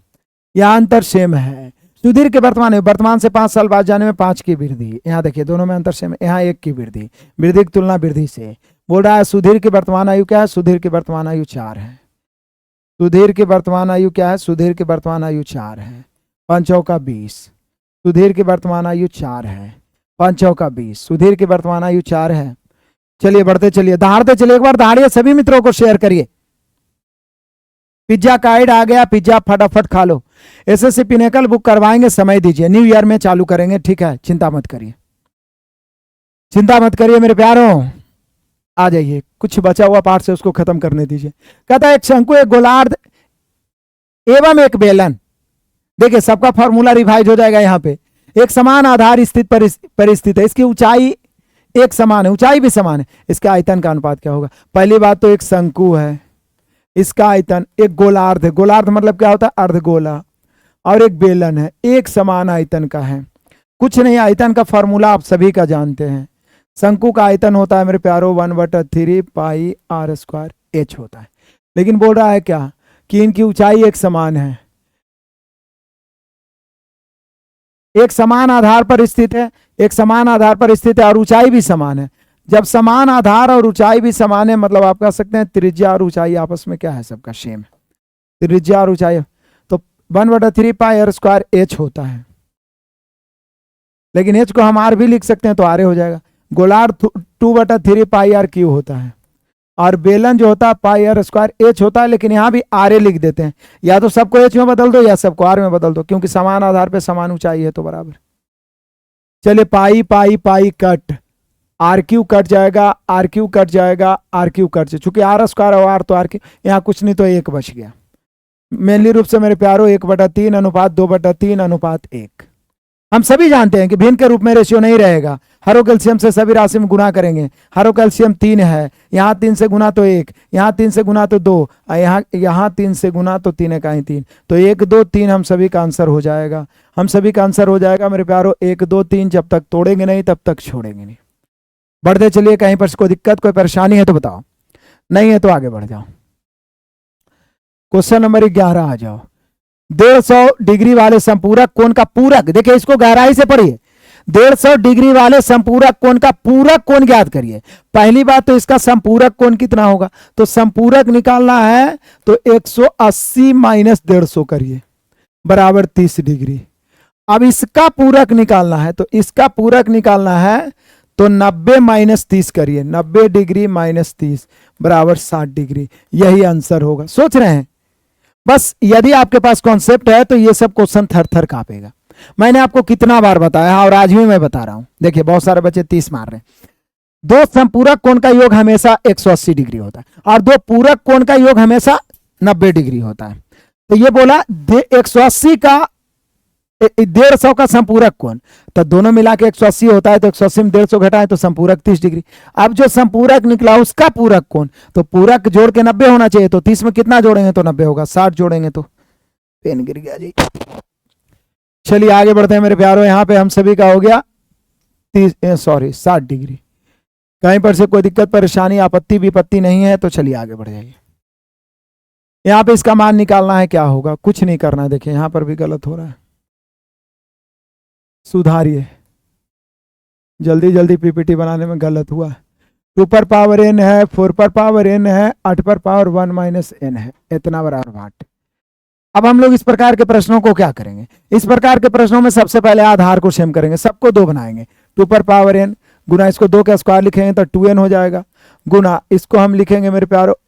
यहाँ अंतर सेम है। सुधीर के वर्तमान से 5 साल बाद जाने में 5 की वृद्धि, यहाँ देखिए दोनों में अंतर सेम, यहाँ 1 की वृद्धि, वृद्धि की तुलना वृद्धि से। बोल रहा है सुधीर की वर्तमान आयु क्या है? सुधीर की वर्तमान आयु 4 है। सुधीर की वर्तमान आयु क्या है? सुधीर की वर्तमान आयु 4 है। 5 चौका 20, सुधीर की वर्तमान आयु 4 है। 5 चौका 20, सुधीर की वर्तमान आयु 4 है। चलिए बढ़ते चलिए, दहाड़ते चलिए, एक बार दहाड़िए, सभी मित्रों को शेयर करिए। पिज्जा का ऐड आ गया, पिज्जा फटाफट खा लो। एसएससी पिनेकल बुक करवाएंगे, समय दीजिए, न्यू ईयर में चालू करेंगे, ठीक है? चिंता मत करिए, चिंता मत करिए मेरे प्यारों। आ जाइए, कुछ बचा हुआ पार्ट से उसको खत्म करने दीजिए। कहता है एक शंकु, एक गोलार्ध एवं एक बेलन। देखिए सबका फॉर्मूला रिवाइज हो जाएगा। यहाँ पे एक समान आधार स्थित परिस्थिति है, इसकी ऊंचाई एक समान है, ऊंचाई भी समान है, इसके आयतन का अनुपात क्या होगा? पहली बात तो एक शंकु है, इसका आयतन, एक गोलार्ध है, गोलार्ध मतलब क्या होता है? अर्धगोला, और एक बेलन है, एक समान आयतन का है। कुछ नहीं, आयतन का फॉर्मूला आप सभी का जानते हैं। शंकु का आयतन होता है मेरे प्यारो 1/3 पाई r स्क्वायर h होता है। लेकिन बोल रहा है क्या कि इनकी ऊंचाई एक समान है, एक समान आधार पर स्थित है, एक समान आधार पर स्थित है और ऊंचाई भी समान है। जब समान आधार और ऊंचाई भी समान है, मतलब आप कह सकते हैं त्रिज्या और ऊंचाई आपस में क्या है? सबका सेम है, त्रिज्या और ऊंचाई। तो 1/3 पाई r स्क्वायर h होता है, लेकिन h को हम r भी लिख सकते हैं तो r हो जाएगा। गोलार्ध 2/3 पाई r क्यू होता है, और बेलन जो होता है पाई r स्क्वायर h होता है, लेकिन यहाँ भी r लिख देते हैं। या तो सबको h में बदल दो या सबको r में बदल दो, क्योंकि समान आधार पे समान ऊंचाई है तो बराबर। चलिए pi pi pi cut, r cube cut जाएगा, r क्यू कट जाएगा, r क्यू कट जाए, चूंकि r स्क्वायर और r तो r क्यू, यहाँ कुछ नहीं तो 1 बच गया। मेनली रूप से मेरे प्यारो 1/3 अनुपात 2/3 अनुपात 1। हम सभी जानते हैं कि भिन्न के रूप में रेशियो नहीं रहेगा। हरो कैल्शियम से सभी राशि में गुना करेंगे। हरो कैल्शियम 3 है, यहाँ 3 से गुना तो 1, यहाँ 3 से गुना तो 2, यहाँ 3 से गुना तो 3 का ही 3, तो 1 2 3 हम सभी का आंसर हो जाएगा। हम सभी का आंसर हो जाएगा मेरे प्यारो 1 2 3। जब तक तोड़ेंगे नहीं तब तक छोड़ेंगे नहीं। बढ़ते चलिए, कहीं पर कोई दिक्कत कोई परेशानी है तो बताओ, नहीं है तो आगे बढ़ जाओ। क्वेश्चन नंबर 11 आ जाओ। 150 डिग्री वाले संपूरक कोण का पूरक, देखिए इसको गहराई से पढ़िए। 150 डिग्री वाले संपूरक कोण का पूरक कोण ज्ञात करिए। पहली बात तो इसका संपूरक कोण कितना होगा, तो संपूरक निकालना है तो 180 माइनस 150 करिए बराबर 30 डिग्री। अब इसका पूरक निकालना है, तो इसका पूरक निकालना है तो 90 माइनस 30 करिए, 90 डिग्री माइनस 30 बराबर 60 डिग्री। यही आंसर होगा। सोच रहे हैं? बस यदि आपके पास कॉन्सेप्ट है तो ये सब क्वेश्चन थर थर कांपेगा। मैंने आपको कितना बार बताया और आज भी मैं बता रहा हूं। देखिए बहुत सारे बच्चे 30 मार रहे हैं। दो संपूरक कोण का योग हमेशा 180 डिग्री होता है और दो पूरक कोण का योग हमेशा 90 डिग्री होता है। तो ये बोला 180 का 150 का संपूरक कोण, तो दोनों मिला के 180 होता है, तो 180 में 150 घटाए तो संपूरक 30 डिग्री। अब जो संपूरक निकला उसका पूरक कोण, तो पूरक जोड़ के 90 होना चाहिए, तो 30 में कितना जोड़ेंगे तो 90 होगा, 60 जोड़ेंगे तो पेन गिर गया जी। चलिए आगे बढ़ते हैं मेरे प्यारों। यहां पे हम सभी का हो गया 60 डिग्री। कहीं पर से कोई दिक्कत परेशानी आपत्ति विपत्ति नहीं है तो चलिए आगे बढ़ जाइए। यहां पे इसका मान निकालना है, क्या होगा, कुछ नहीं करना है। देखिए यहां पर भी गलत हो रहा है, सुधारिए। जल्दी जल्दी पीपीटी बनाने में गलत हुआ। 2 पर पावर n है, 4 पर पावर n है, 8 पर पावर 1 माइनस n है, इतना बराबर 8। अब हम लोग इस प्रकार के प्रश्नों को क्या करेंगे, इस प्रकार के प्रश्नों में सबसे पहले आधार को सेम करेंगे, सबको 2 बनाएंगे। 2 पर पावर n गुना इसको 2 का स्क्वायर लिखेंगे तो 2n हो जाएगा, गुना इसको हम लिखेंगे मेरे प्यारो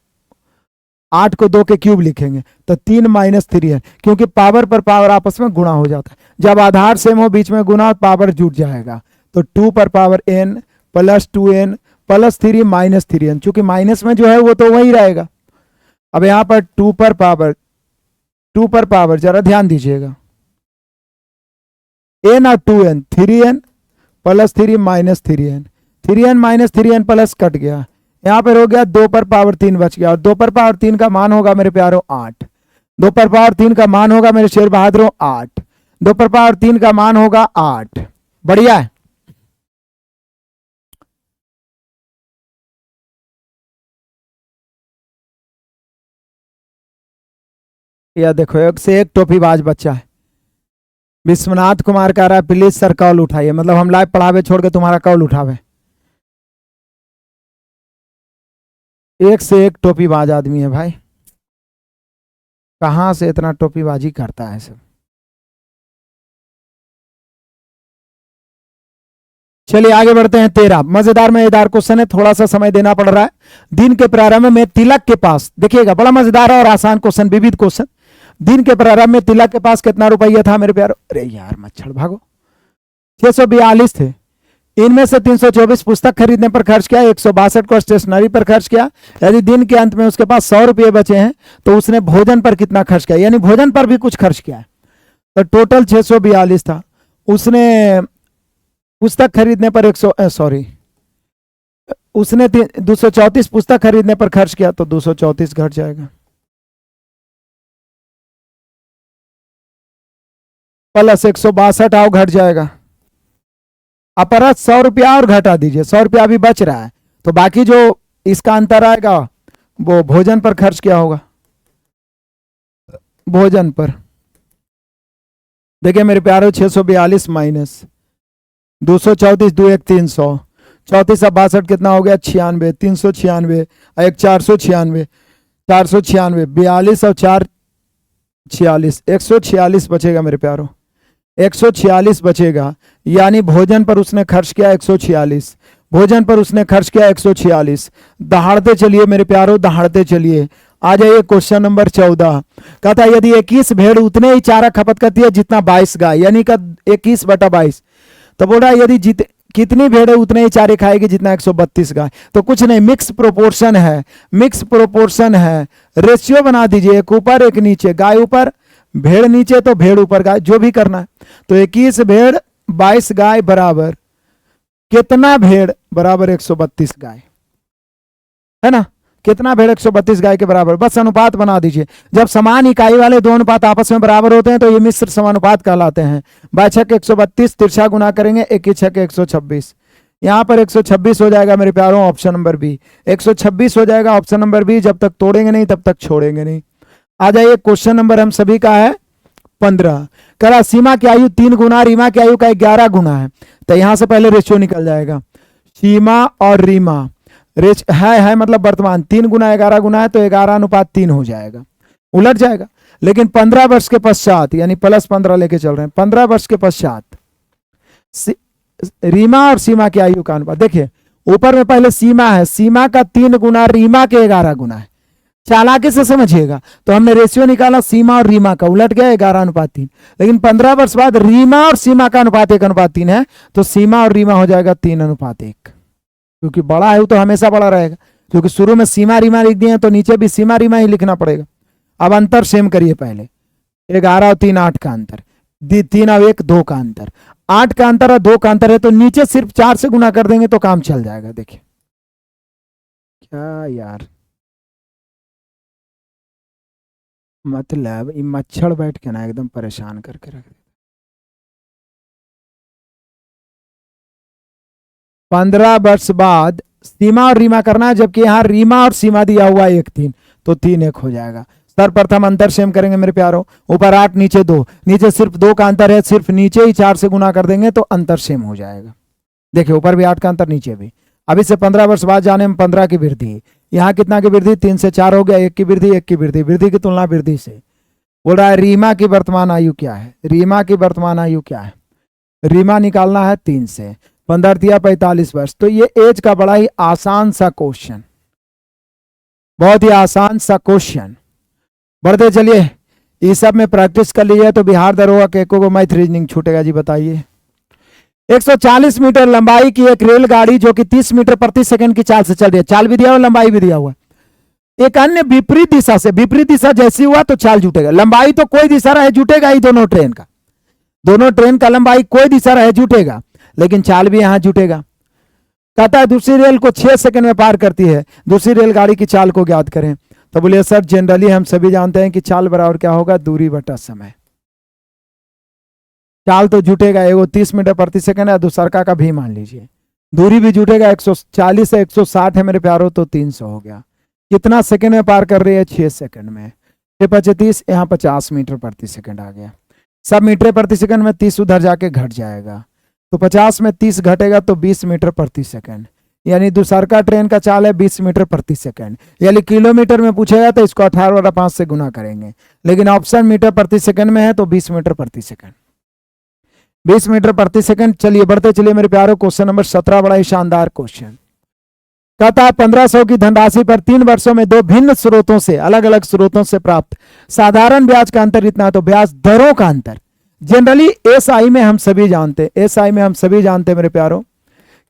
8 को 2 के क्यूब लिखेंगे तो 3 माइनस 3n, क्योंकि पावर पर पावर आपस में गुणा हो जाता है। जब आधार सेम हो बीच में गुना पावर जुट जाएगा, तो 2 पर power n plus 2n plus 3 minus 3n, चूंकि माइनस में जो है वो तो वही रहेगा। अब यहां पर 2 पर पावर जरा ध्यान दीजिएगा, n और 2n 3n plus 3 minus 3n, 3n minus 3n plus cut गया, यहां पर हो गया 2 पर पावर 3 बच गया, और 2 पर पावर 3 का मान होगा मेरे प्यारों 8। 2 पर पावर 3 का मान होगा मेरे शेर बहादुरों 8। 2 पर पावर 3 का मान होगा 8। बढ़िया है। यह देखो एक से एक टोपीबाज बच्चा है। विश्वनाथ कुमार कह रहा है प्लीज सर कॉल उठाइए, मतलब हम लाइव पढ़ावे छोड़ के तुम्हारा कॉल उठावे। एक से एक टोपीबाज आदमी है भाई, कहां से इतना टोपीबाजी करता है सब। चलिए आगे बढ़ते हैं। 13 मजेदार क्वेश्चन है, थोड़ा सा समय देना पड़ रहा है। दिन के प्रारंभ में तिलक के पास, देखिएगा बड़ा मजेदार और आसान क्वेश्चन, विविध क्वेश्चन। दिन के प्रारंभ में तिलक के पास कितना रुपया था मेरे प्यारो, अरे यार मच्छर भागो, 642 थे। इनमें से 324 पुस्तक खरीदने पर खर्च किया, 162 को स्टेशनरी पर खर्च किया। यदि दिन के अंत में उसके पास 100 रुपये बचे हैं तो उसने भोजन पर कितना खर्च किया, यानी भोजन पर भी कुछ खर्च किया है। तो टोटल 642 था। उसने पुस्तक खरीदने पर 234 पुस्तक खरीदने पर खर्च किया, तो 234 घट जाएगा, प्लस 162 आओ घट जाएगा। अपरत 100 रुपया और घटा दीजिए, 100 रुपया अभी बच रहा है, तो बाकी जो इसका अंतर आएगा वो भोजन पर खर्च किया होगा। भोजन पर देखिए मेरे प्यारे 642 माइनस 234 2 1 300, 34 अब 62 कितना हो गया 96, 396 एक 496, 496 42 और 4 46, 146 बचेगा मेरे प्यारों, 146 बचेगा। यानी भोजन पर उसने खर्च किया 146, भोजन पर उसने खर्च किया 146। दहाड़ते चलिए मेरे प्यारों, दहाड़ते चलिए। आ जाइए क्वेश्चन नंबर 14। कहता है यदि 21 भेड़ उतने ही चारा खपत करती है जितना 22 गाय, यानी का 21/22, तो बोल रहा है यदि कितनी भेड़ें उतने ही चारे खाएगी जितना 132 गाय। तो कुछ नहीं, मिक्स प्रोपोर्शन है, मिक्स प्रोपोर्शन है। रेशियो बना दीजिए, एक ऊपर एक नीचे, गाय ऊपर भेड़ नीचे तो भेड़ ऊपर गाय, जो भी करना है। तो 21 भेड़ 22 गाय बराबर कितना भेड़ बराबर 132 गाय, है ना। कितना भेड़ 132 गाय के बराबर, बस अनुपात बना दीजिए। जब समान इकाई वाले दो अनुपात आपस में बराबर होते हैं तो ये मिश्र समानुपात कहलाते हैं। 22 132 तिरछा गुना करेंगे 21 126, यहाँ पर 126 हो जाएगा मेरे प्यारों, ऑप्शन नंबर बी 126 हो जाएगा, ऑप्शन नंबर बी। जब तक तोड़ेंगे नहीं तब तक छोड़ेंगे नहीं। आ जाइए, क्वेश्चन नंबर हम सभी का है 15। करा सीमा की आयु 3 गुना रीमा की आयु का 11 गुना है, तो यहां से पहले रेशियो निकल जाएगा। सीमा और रीमा रेच है मतलब वर्तमान 3 गुना 11 गुना है, तो 11:3 हो जाएगा, उलट जाएगा। लेकिन 15 वर्ष के पश्चात, यानी +15 लेके चल रहे हैं, 15 वर्ष के पश्चात रीमा और सीमा की आयु का अनुपात देखिए। ऊपर में पहले सीमा है, सीमा का 3 गुना रीमा के 11 गुना है, चालाकी से समझिएगा। तो हमने रेशियो निकाला सीमा और रीमा का, उलट गया 11:3। लेकिन 15 वर्ष बाद रीमा और सीमा का अनुपात 1:3 है, तो सीमा और रीमा हो जाएगा 3:1, क्योंकि बड़ा है वो तो हमेशा बड़ा रहेगा। क्योंकि शुरू में सीमा रीमा लिख दिए हैं तो नीचे भी सीमा रीमा ही लिखना पड़ेगा। अब अंतर सेम करिए, पहले 11 और 3 8 का अंतर, 3 और 1 2 का अंतर, 8 का अंतर और 2 का अंतर है, तो नीचे सिर्फ 4 से गुना कर देंगे तो काम चल जाएगा। देखिए क्या यार, मतलब ये मच्छर बैठ के ना एकदम परेशान करके रख दे। 15 वर्ष बाद सीमा और रीमा करना है, जबकि यहाँ रीमा और सीमा दिया हुआ 1 3, तो 3 1 हो जाएगा। सर्वप्रथम अंतर सेम करेंगे मेरे प्यारों, ऊपर 8 नीचे 2, नीचे सिर्फ 2 का अंतर है, सिर्फ नीचे ही 4 से गुना कर देंगे तो अंतर सेम हो जाएगा। देखिए ऊपर भी 8 का अंतर, नीचे भी। अभी से 15 वर्ष बाद जाने में 15 की वृद्धि, यहाँ कितना की वृद्धि, 3 से 4 हो गया, 1 की वृद्धि, 1 की वृद्धि, वृद्धि की तुलना वृद्धि से। बोल रहा है रीमा की वर्तमान आयु क्या है, रीमा की वर्तमान आयु क्या है, रीमा निकालना है 3 से, 15 दिया 45 वर्ष। तो ये एज का बड़ा ही आसान सा क्वेश्चन, बहुत ही आसान सा क्वेश्चन। बढ़ते चलिए, इस सब में प्रैक्टिस कर लीजिए तो बिहार दरोगा के को मैथ रीजनिंग छूटेगा जी। बताइए, 140 मीटर लंबाई की एक रेलगाड़ी जो कि 30 मीटर प्रति सेकंड की चाल से चल रही है, चाल भी दिया हुआ लंबाई भी दिया हुआ, एक अन्य विपरीत दिशा से, विपरीत दिशा जैसी हुआ तो चाल जुटेगा। लंबाई तो कोई दिशा रहे जुटेगा ही, दोनों ट्रेन का लंबाई कोई दिशा रहे जुटेगा, लेकिन चाल भी यहां जुटेगा। कहता है दूसरी रेल को 6 सेकंड में पार करती है, दूसरी रेलगाड़ी की चाल को ज्ञात करें। तो बोलिए सर जनरली हम सभी जानते हैं कि चाल बराबर क्या होगा, दूरी बटा समय। चाल तो जुटेगा, एगो 30 मीटर प्रति सेकंड है, दूसरा का भी मान लीजिए, दूरी भी जुटेगा। 140 से 160 है मेरे प्यारों, तो 300 हो गया। कितना सेकंड में पार कर रही है, 6 सेकंड में। 6×5 यहाँ 50 मीटर प्रति सेकंड आ गया। सब मीटर प्रति सेकंड में 30 उधर जाके घट जाएगा, तो 50 में 30 घटेगा तो 20 मीटर प्रति सेकंड, यानी दूसरा ट्रेन का चाल है 20 मीटर प्रति सेकंड। यानी किलोमीटर में पूछेगा तो इसको 18/5 से गुना करेंगे, लेकिन ऑप्शन मीटर प्रति सेकंड में है तो 20 मीटर प्रति सेकंड, 20 मीटर प्रति सेकंड। चलिए बढ़ते चलिए मेरे प्यारों, क्वेश्चन नंबर 17 बड़ा ही शानदार क्वेश्चन। कहता है 1500 की धनराशि पर 3 वर्षों में 2 भिन्न स्रोतों से, अलग अलग स्रोतों से प्राप्त साधारण ब्याज का अंतर इतना, तो ब्याज दरों का अंतर। जनरली एसआई में हम सभी जानते, एसआई में हम सभी जानते मेरे प्यारों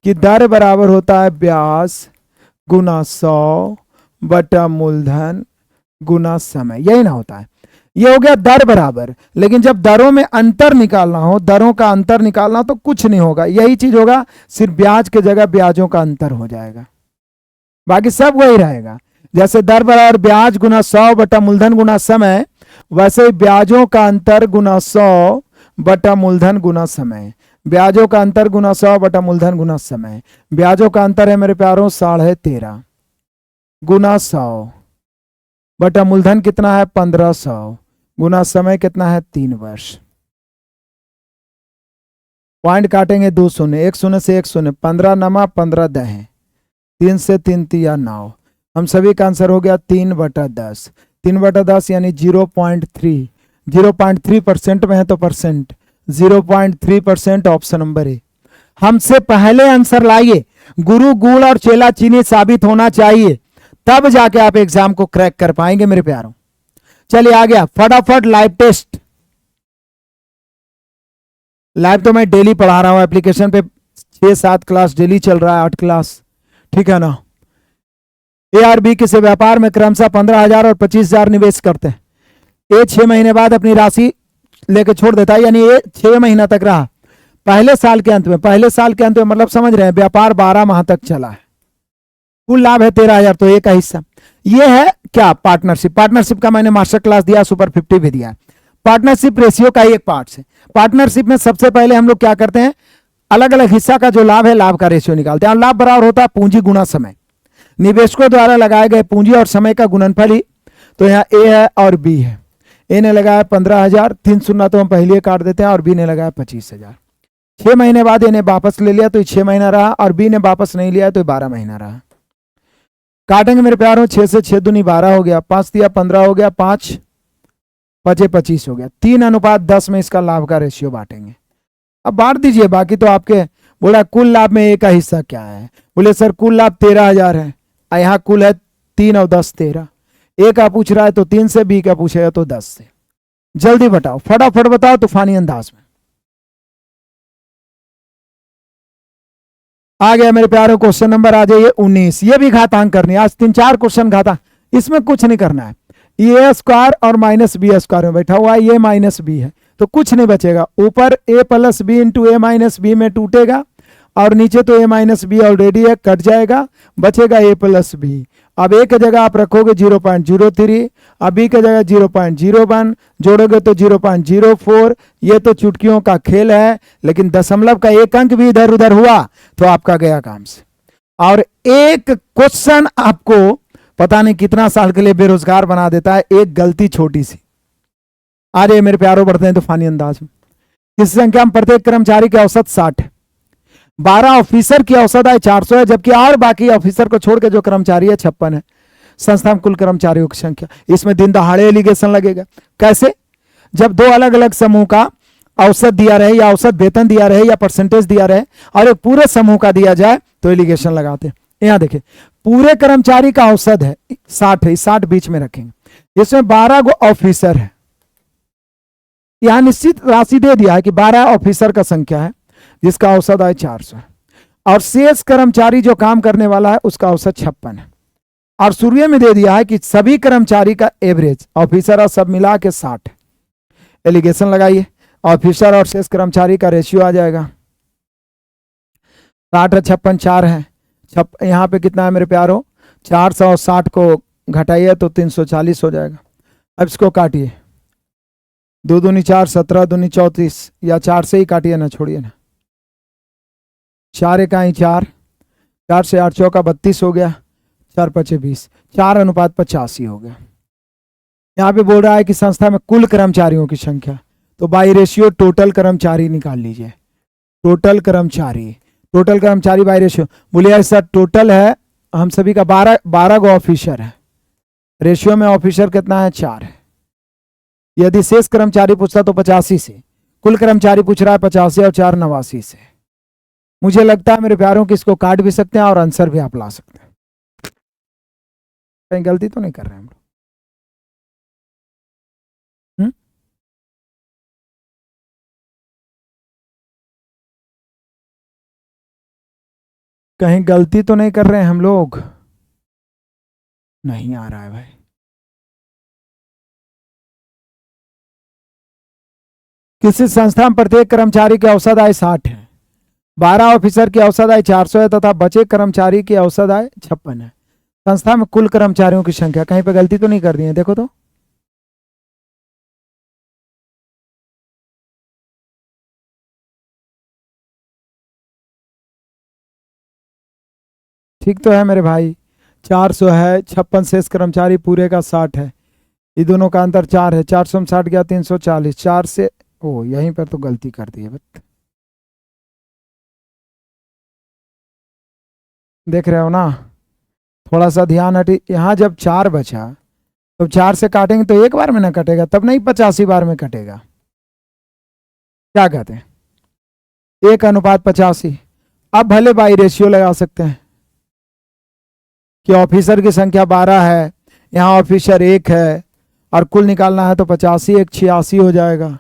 कि दर बराबर होता है ब्याज गुना 100 बटा मूलधन गुना समय, यही ना होता है। ये हो गया दर बराबर। लेकिन जब दरों में अंतर निकालना हो, दरों का अंतर निकालना, तो कुछ नहीं होगा, यही चीज होगा, सिर्फ ब्याज के जगह ब्याजों का अंतर हो जाएगा, बाकी सब वही रहेगा। जैसे दर बराबर ब्याज गुना 100 बटा मूलधन गुना समय, वैसे ब्याजों का अंतर गुना 100 बटा मूलधन गुना समय, ब्याजों का अंतर गुना 100 बटा मूलधन गुना समय। ब्याजों का अंतर है मेरे प्यारों 13.5 गुना 100 बटा मूलधन कितना है 1500 गुना समय कितना है 3 वर्ष। पॉइंट काटेंगे 2 शून्य, 1 शून्य से 1 शून्य, 15 नमा 15 दहे, 3 से 3 तिया 9। हम सभी का आंसर हो गया 3/10, 3/10 यानी 0.3, 0.3% में है तो परसेंट, 0.3% ऑप्शन नंबर ए। हमसे पहले आंसर लाइए, गुरु गुड़ और चेला चीनी साबित होना चाहिए, तब जाके आप एग्जाम को क्रैक कर पाएंगे मेरे प्यारों। चलिए आ गया फटाफट लाइव टेस्ट। लाइव तो मैं डेली पढ़ा रहा हूं, एप्लीकेशन पे 6-7 क्लास डेली चल रहा है, 8 क्लास, ठीक है ना। ARB किसी व्यापार में क्रमशः 15,000 और 25,000 निवेश करते हैं। ये 6 महीने बाद अपनी राशि लेके छोड़ देता है, यानी ये 6 महीना तक रहा, पहले साल के अंत में, पहले साल के अंत में मतलब समझ रहे हैं, व्यापार 12 माह तक चला है, कुल लाभ है 13,000, तो एक का हिस्सा। ये है क्या, पार्टनरशिप। पार्टनरशिप का मैंने मास्टर क्लास दिया, सुपर 50 भी दिया। पार्टनरशिप रेशियो का एक पार्ट है। पार्टनरशिप में सबसे पहले हम लोग क्या करते हैं, अलग अलग हिस्सा का जो लाभ है, लाभ का रेशियो निकालते हैं। लाभ बराबर होता है पूंजी गुणा समय, निवेशकों द्वारा लगाए गए पूंजी और समय का गुणनफल ही। तो यहाँ ए है और बी है। ए ने लगाया 15,000, 3 शून्य तो हम पहले काट देते हैं, और बी ने लगाया 25,000। 6 महीने बाद इन्हें वापस ले लिया तो 6 महीना रहा, और बी ने वापस नहीं लिया तो 12 महीना रहा। काटेंगे मेरे प्यारों, 6 से 6 दूनी 12 हो गया, 5 दिया 15 हो गया, 5 पचे 25 हो गया। 3:10 में इसका लाभ का रेशियो बांटेंगे। अब बांट दीजिए, बाकी तो आपके। बोला कुल लाभ में ए का हिस्सा क्या है, बोले सर कुल लाभ 13,000 है, यहाँ कुल है 3 और 10 13। ए का पूछ रहा है तो 3 से, बी का पूछेगा तो 10 से। जल्दी बताओ, फटाफट बताओ तूफानी अंदाज में। आ गया मेरे प्यारों, क्वेश्चन नंबर आ जाइए 19। ये भी घातांक करनी है, आज 3-4 क्वेश्चन घातांक, इसमें कुछ नहीं करना है। ए स्क्वायर और माइनस बी स्क्वायर में बैठा हुआ है, ये माइनस बी है तो कुछ नहीं बचेगा। ऊपर ए प्लस बी इंटू ए माइनस बी में टूटेगा, और नीचे तो ए माइनस बी ऑलरेडी है, कट जाएगा, बचेगा ए प्लस बी। अब ए की जगह आप रखोगे 0.03, अब बी की जगह 0.01, जोड़ोगे तो 0.04। ये तो चुटकियों का खेल है, लेकिन दशमलव का एक अंक भी इधर उधर हुआ तो आपका गया काम से। और एक क्वेश्चन आपको पता नहीं कितना साल के लिए बेरोजगार बना देता है, एक गलती छोटी सी। आ रही मेरे प्यारों, बढ़ते हैं तूफानी अंदाज में। इस संख्या में प्रत्येक कर्मचारी की औसत 60 है, 12 ऑफिसर की औसत आय 400 है, जबकि और बाकी ऑफिसर को छोड़ के जो कर्मचारी है 56 है। संस्था में कुल कर्मचारियों की संख्या, इसमें दिन दहाड़े एलिगेशन लगेगा। कैसे, जब दो अलग अलग समूह का औसत दिया रहे, या औसत वेतन दिया रहे, या परसेंटेज दिया रहे, और एक पूरे समूह का दिया जाए तो एलिगेशन लगाते हैं। यहां देखिए, पूरे कर्मचारी का औसत है 60 है, 60 बीच में रखेंगे। इसमें 12 गो ऑफिसर है, यहां निश्चित राशि दे दिया है कि 12 ऑफिसर का संख्या है जिसका औसत आय 400 है, और शेष कर्मचारी जो काम करने वाला है उसका औसत 56 है। और शुरू में दे दिया है कि सभी कर्मचारी का एवरेज ऑफिसर और सब मिला के 60 है। एलिगेशन लगाइए, ऑफिसर और शेष कर्मचारी का रेशियो आ जाएगा 60 है, 56 4 है। यहाँ पे कितना है मेरे प्यारों, 460 को घटाइए तो 340 हो जाएगा। अब इसको काटिए, 2 दूनी 4, 17 दूनी 34, या 4 से ही काटिए ना, छोड़िए ना। 4 इकाई 4, 4 से 8 चौका 32 हो गया, 4 पचे 20, 4:85 हो गया। यहाँ पे बोल रहा है कि संस्था में कुल कर्मचारियों की संख्या, तो बाई रेशियो टोटल कर्मचारी निकाल लीजिए। टोटल कर्मचारी बाई रेशियो, बोलिए सर टोटल है हम सभी का 12 गो ऑफिसर है, रेशियो में ऑफिसर कितना है 4 है। यदि शेष कर्मचारी पूछता तो 85 से, कुल कर्मचारी पूछ रहा है 85 और 4 89 से। मुझे लगता है मेरे प्यारों की इसको काट भी सकते हैं और आंसर भी आप ला सकते हैं। कहीं गलती तो नहीं कर रहे हम लोग? कहीं गलती तो नहीं कर रहे हैं हम लोग? नहीं आ रहा है भाई। किसी संस्था में प्रत्येक कर्मचारी की औसत आय 60 है, 12 ऑफिसर की औसत आय 400 है, तथा बचे कर्मचारी की औसत आय 56 है। संस्था में कुल कर्मचारियों की संख्या, कहीं पे गलती तो नहीं कर दी है? देखो तो ठीक तो है मेरे भाई। 400 है, 56 शेष कर्मचारी, पूरे का 60 है, ये दोनों का अंतर 4 है। 400 में 60 गया 340, 4 से ओ यहीं पर तो गलती कर दी है। बट देख रहे हो ना, थोड़ा सा ध्यान हटी। यहाँ जब 4 बचा तो 4 से काटेंगे तो एक बार में ना कटेगा, तब नहीं 85 बार में कटेगा। क्या कहते हैं, 1:85। अब भले बाई रेशियो लगा सकते हैं कि ऑफिसर की संख्या 12 है, यहाँ ऑफिसर 1 है, और कुल निकालना है तो 85 1 86 हो जाएगा।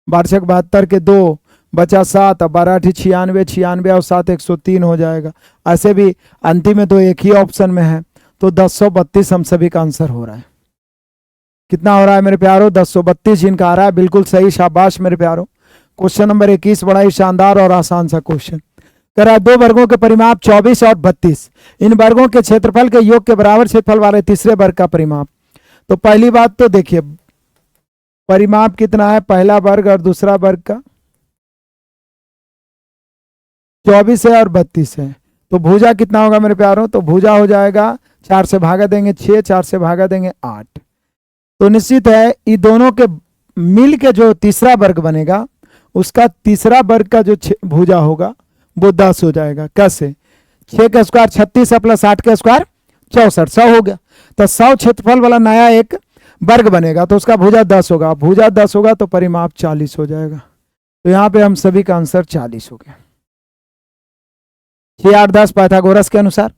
वार्षिक 72 के 2 बचा 7, अब 12 96, 96 और 7 103 हो जाएगा। ऐसे भी अंतिम में तो एक ही ऑप्शन में है, तो 1032 हम सभी का आंसर हो रहा है। कितना हो रहा है मेरे प्यारों, 1032 जिनका आ रहा है, बिल्कुल सही, शाबाश मेरे प्यारों। क्वेश्चन नंबर 21 बड़ा ही शानदार और आसान सा क्वेश्चन कह रहा है, दो वर्गों के परिमाप 24 और 32, इन वर्गों के क्षेत्रफल के योग के बराबर क्षेत्रफल वाले तीसरे वर्ग का परिमाप। तो पहली बात तो देखिए परिमाप कितना है, पहला वर्ग और दूसरा वर्ग का 24 है और 32 है। तो भुजा कितना होगा मेरे प्यारों, तो भुजा हो जाएगा 4 से भागा देंगे 6, 4 से भागा देंगे 8। तो निश्चित है इन दोनों के मिल के जो तीसरा वर्ग बनेगा उसका तीसरा वर्ग का जो भुजा होगा वो 10 हो जाएगा। कैसे, 6 का स्क्वायर 36 है प्लस 8 का स्क्वायर 64, 100 हो गया। तो 100 क्षेत्रफल वाला नया एक वर्ग बनेगा तो उसका भुजा 10 होगा, भुजा 10 होगा तो परिमाप 40 हो जाएगा। तो यहाँ पे हम सभी का आंसर 40 हो गया। 6, 8, 10 पाइथागोरस के अनुसार।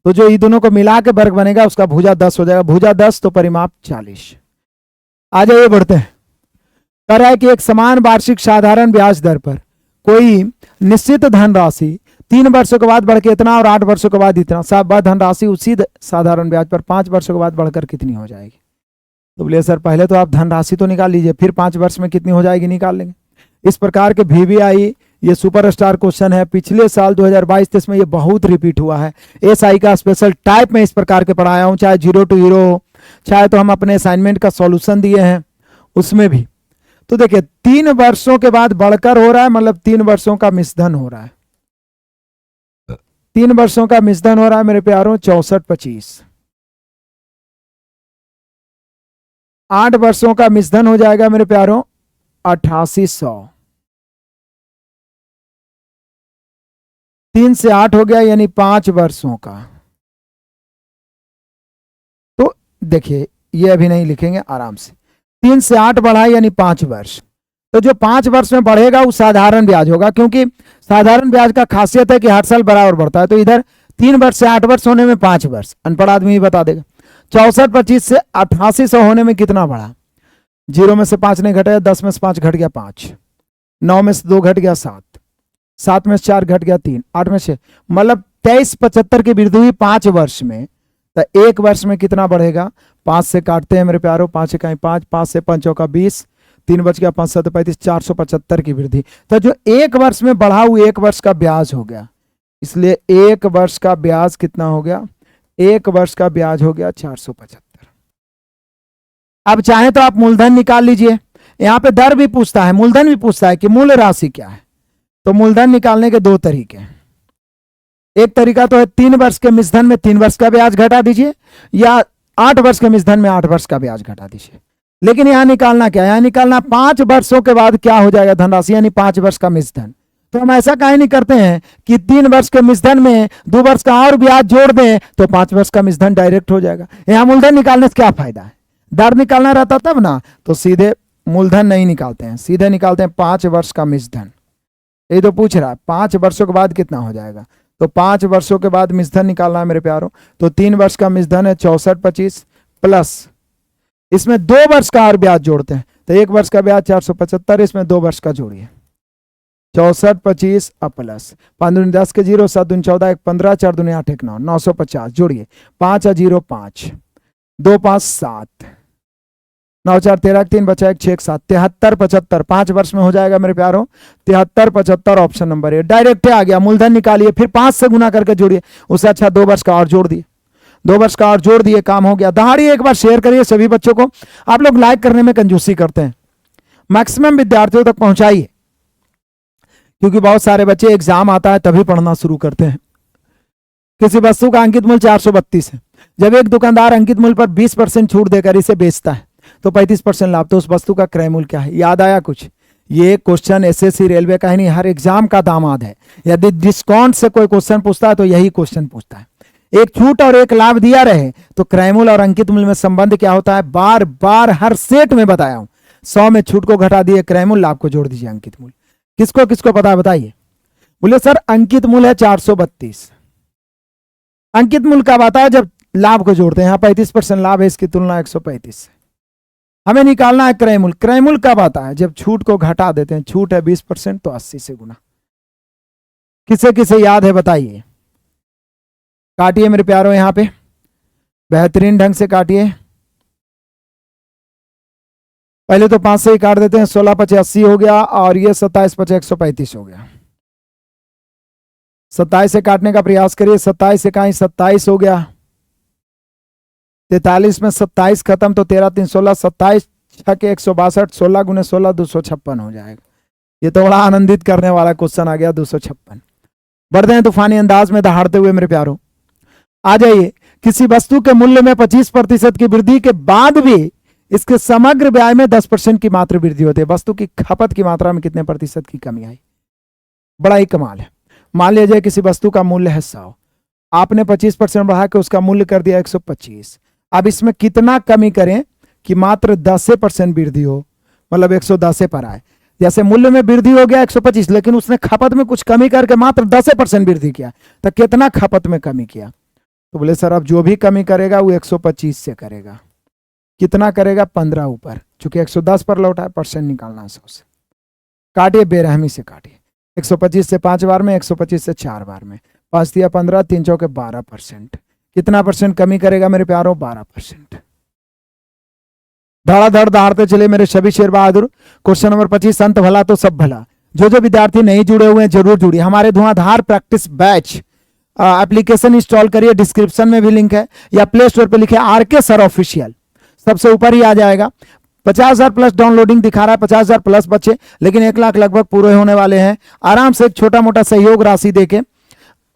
तो जो इन दोनों को मिला के वर्ग बनेगा उसका भुजा 10 हो जाएगा, भुजा 10 तो परिमाप 40। आ जाइए बढ़ते हैं। कह रहा है कि एक समान वार्षिक साधारण ब्याज दर पर कोई निश्चित धनराशि 3 वर्षों के बाद बढ़ के इतना और 8 वर्षों के बाद इतना, सब धनराशि उसी साधारण ब्याज पर 5 वर्षों के बाद बढ़कर कितनी हो जाएगी। तो बोले सर पहले तो आप धनराशि तो निकाल लीजिए, फिर 5 वर्ष में कितनी हो जाएगी निकाल लेंगे। इस प्रकार के VVI ये सुपरस्टार क्वेश्चन है, पिछले साल 2022-23 में ये बहुत रिपीट हुआ है। SI का स्पेशल टाइप में इस प्रकार के पढ़ाया हूँ, चाहे 0 to हीरो हो, चाहे तो हम अपने असाइनमेंट का सॉल्यूशन दिए हैं उसमें भी। तो देखिए 3 वर्षों के बाद बढ़कर हो रहा है, मतलब 3 वर्षों का मिश्रधन हो रहा है, 3 वर्षों का मिश्रधन हो रहा है मेरे प्यारों 64-25। 8 वर्षों का मिश्रधन हो जाएगा मेरे प्यारों 8800। 3 से 8 हो गया यानी 5 वर्षों का। तो देखिए ये अभी नहीं लिखेंगे, आराम से 3 से 8 बढ़ा यानी 5 वर्ष। तो जो 5 वर्ष में बढ़ेगा वो साधारण ब्याज होगा, क्योंकि साधारण ब्याज का खासियत है कि हर साल बराबर बढ़ता है। तो इधर 3 वर्ष से 8 वर्ष होने में 5 वर्ष, अनपढ़ आदमी भी बता देगा। 64-25 से 8800 होने में कितना बढ़ा, 0 में से 5 नहीं घटा, 10 में से 5 घट गया 5, 9 में से 2 घट गया 7, 7 में से 4 घट गया 3, 8 में से, मतलब 2375 की वृद्धि हुई 5 वर्ष में। तो 1 वर्ष में कितना बढ़ेगा, 5 से काटते हैं मेरे प्यारों, 5 इकाई 5, 5 से 5 चौका 20, 3 बच गया 5 7 35, 475 की वृद्धि। तो जो 1 वर्ष में बढ़ा हुआ 1 वर्ष का ब्याज हो गया, इसलिए 1 वर्ष का ब्याज कितना हो गया, 1 वर्ष का ब्याज हो गया 475। अब चाहे तो आप मूलधन निकाल लीजिए, यहाँ पे दर भी पूछता है, मूलधन भी पूछता है कि मूल राशि क्या है। तो मूलधन निकालने के 2 तरीके हैं। एक तरीका तो है 3 वर्ष के मिश्रधन में 3 वर्ष का ब्याज घटा दीजिए, या 8 वर्ष के मिश्रधन में 8 वर्ष का ब्याज घटा दीजिए। लेकिन यहां निकालना क्या है, यहां निकालना 5 वर्षों के बाद क्या हो जाएगा धनराशि, यानी 5 वर्ष का मिश्रधन। तो हम ऐसा काहे नहीं करते हैं कि 3 वर्ष के मिश्रधन में 2 वर्ष का और ब्याज जोड़ दें तो 5 वर्ष का मिश्रधन डायरेक्ट हो जाएगा। यहां मूलधन निकालने से क्या फायदा है, दर निकालना रहता तब ना, तो सीधे मूलधन नहीं निकालते हैं, सीधे निकालते हैं 5 वर्ष का मिश्रधन। ये तो पूछ रहा है 5 वर्षों के बाद कितना हो जाएगा, तो 5 वर्षों के बाद मिश्रधन निकालना है मेरे प्यारों। तो 3 वर्ष का मिश्रधन है 64-25 प्लस इसमें 2 वर्ष का और ब्याज जोड़ते हैं, तो 1 वर्ष का ब्याज 475, इसमें 2 वर्ष का जोड़िए 64-25 अब प्लस 5 दूनी 10 के 0, 7 दूनी 14, 1 15, 4 दूनी 8, 1 9, 950 जोड़िए 5 और 0 5, 2 5 7, 9 4 13, 3 बचा 1 6 7, 73-75 5 वर्ष में हो जाएगा मेरे प्यारों 73-75 ऑप्शन नंबर ए। डायरेक्ट आ गया, मूलधन निकालिए फिर 5 से गुना करके जोड़िए, उससे अच्छा 2 वर्ष का और जोड़ दिए, 2 वर्ष का और जोड़ दिए, काम हो गया। दहाड़िए एक बार शेयर करिए सभी बच्चों को। आप लोग लाइक करने में कंजूसी करते हैं, मैक्सिमम विद्यार्थियों तक पहुंचाइए, क्योंकि बहुत सारे बच्चे एग्जाम आता है तभी पढ़ना शुरू करते हैं। किसी वस्तु का अंकित मूल्य 432 है, जब एक दुकानदार अंकित मूल्य पर 20% छूट देकर इसे बेचता है तो 35% लाभ, तो उस वस्तु का क्रय मूल्य क्या है। याद आया कुछ, ये क्वेश्चन एसएससी रेलवे का ही नहीं हर एग्जाम का दामाद है। यदि डिस्काउंट से कोई क्वेश्चन पूछता है तो यही क्वेश्चन पूछता है। एक छूट और एक लाभ दिया रहे तो क्रय मूल्य और अंकित मूल्य में संबंध क्या होता है, बार बार हर सेट में बताया हूं। 100 में छूट को घटा दिए क्रय मूल्य, लाभ को जोड़ दीजिए अंकित मूल्य। किसको किसको पता है बताइए। बोले सर अंकित मूल्य है 432, अंकित मूल्य कब आता है, जब लाभ को जोड़ते हैं। यहाँ 35% लाभ है, इसकी तुलना 135 से। हमें निकालना है क्रय मूल्य, क्रय मूल्य कब आता है, जब छूट को घटा देते हैं। छूट है 20% तो 80 से गुना। किसे किसे याद है बताइए, काटिए मेरे प्यारों, यहां पे बेहतरीन ढंग से काटिए। पहले तो 5 से ही काट देते हैं, 16 5 80 हो गया, और ये 27 5 135 हो गया। 27 से काटने का प्रयास करिए, 27 से कहीं 27 हो गया, 43 में 27 खत्म, तो 13 3 16, 27 6 के 162, 16 गुने 16 256 हो जाएगा। ये तो बड़ा आनंदित करने वाला क्वेश्चन आ गया, 256। बढ़ते हैं तूफानी अंदाज में दहाड़ते हुए मेरे प्यारों, आ जाइए। किसी वस्तु के मूल्य में 25% की वृद्धि के बाद भी इसके समग्र व्यय में 10% की मात्र वृद्धि होती है। वस्तु की खपत की मात्रा में कितने प्रतिशत की कमी आई? बड़ा ही कमाल है। मान लीजिए किसी वस्तु का मूल्य है 100, आपने 25% बढ़ा के उसका मूल्य कर दिया 125। अब इसमें कितना कमी करें कि मात्र 10% वृद्धि हो, मतलब 110 पर आए। जैसे मूल्य में वृद्धि हो गया 125, लेकिन उसने खपत में कुछ कमी करके मात्र 10% वृद्धि किया, तो कितना खपत में कमी किया? तो बोले सर अब जो भी कमी करेगा वो 125 से करेगा। कितना करेगा? 15 ऊपर, चूंकि 110 पर लौटा है, परसेंट निकालना 100 से। काटिए, बेरहमी से काटिए। 125 से 5 बार में, 125 से 4 बार में, 5 दिया 15, 3 चौके 12%। कितना परसेंट कमी करेगा मेरे प्यारों? 12%। धड़ाधड़ दहाड़ते चले मेरे सभी शेर बहादुर। क्वेश्चन नंबर 25, अंत भला तो सब भला। जो विद्यार्थी नहीं जुड़े हुए हैं जरूर जुड़िए। हमारे धुआंधार प्रैक्टिस बैच एप्लीकेशन इंस्टॉल करिए, डिस्क्रिप्शन में भी लिंक है, या प्ले स्टोर पे लिखे आरके सर ऑफिशियल, सबसे ऊपर ही आ जाएगा। 50,000 प्लस डाउनलोडिंग दिखा रहा है, 50,000 प्लस बच्चे, लेकिन 1 लाख लगभग पूरे होने वाले हैं। आराम से एक छोटा मोटा सहयोग राशि देके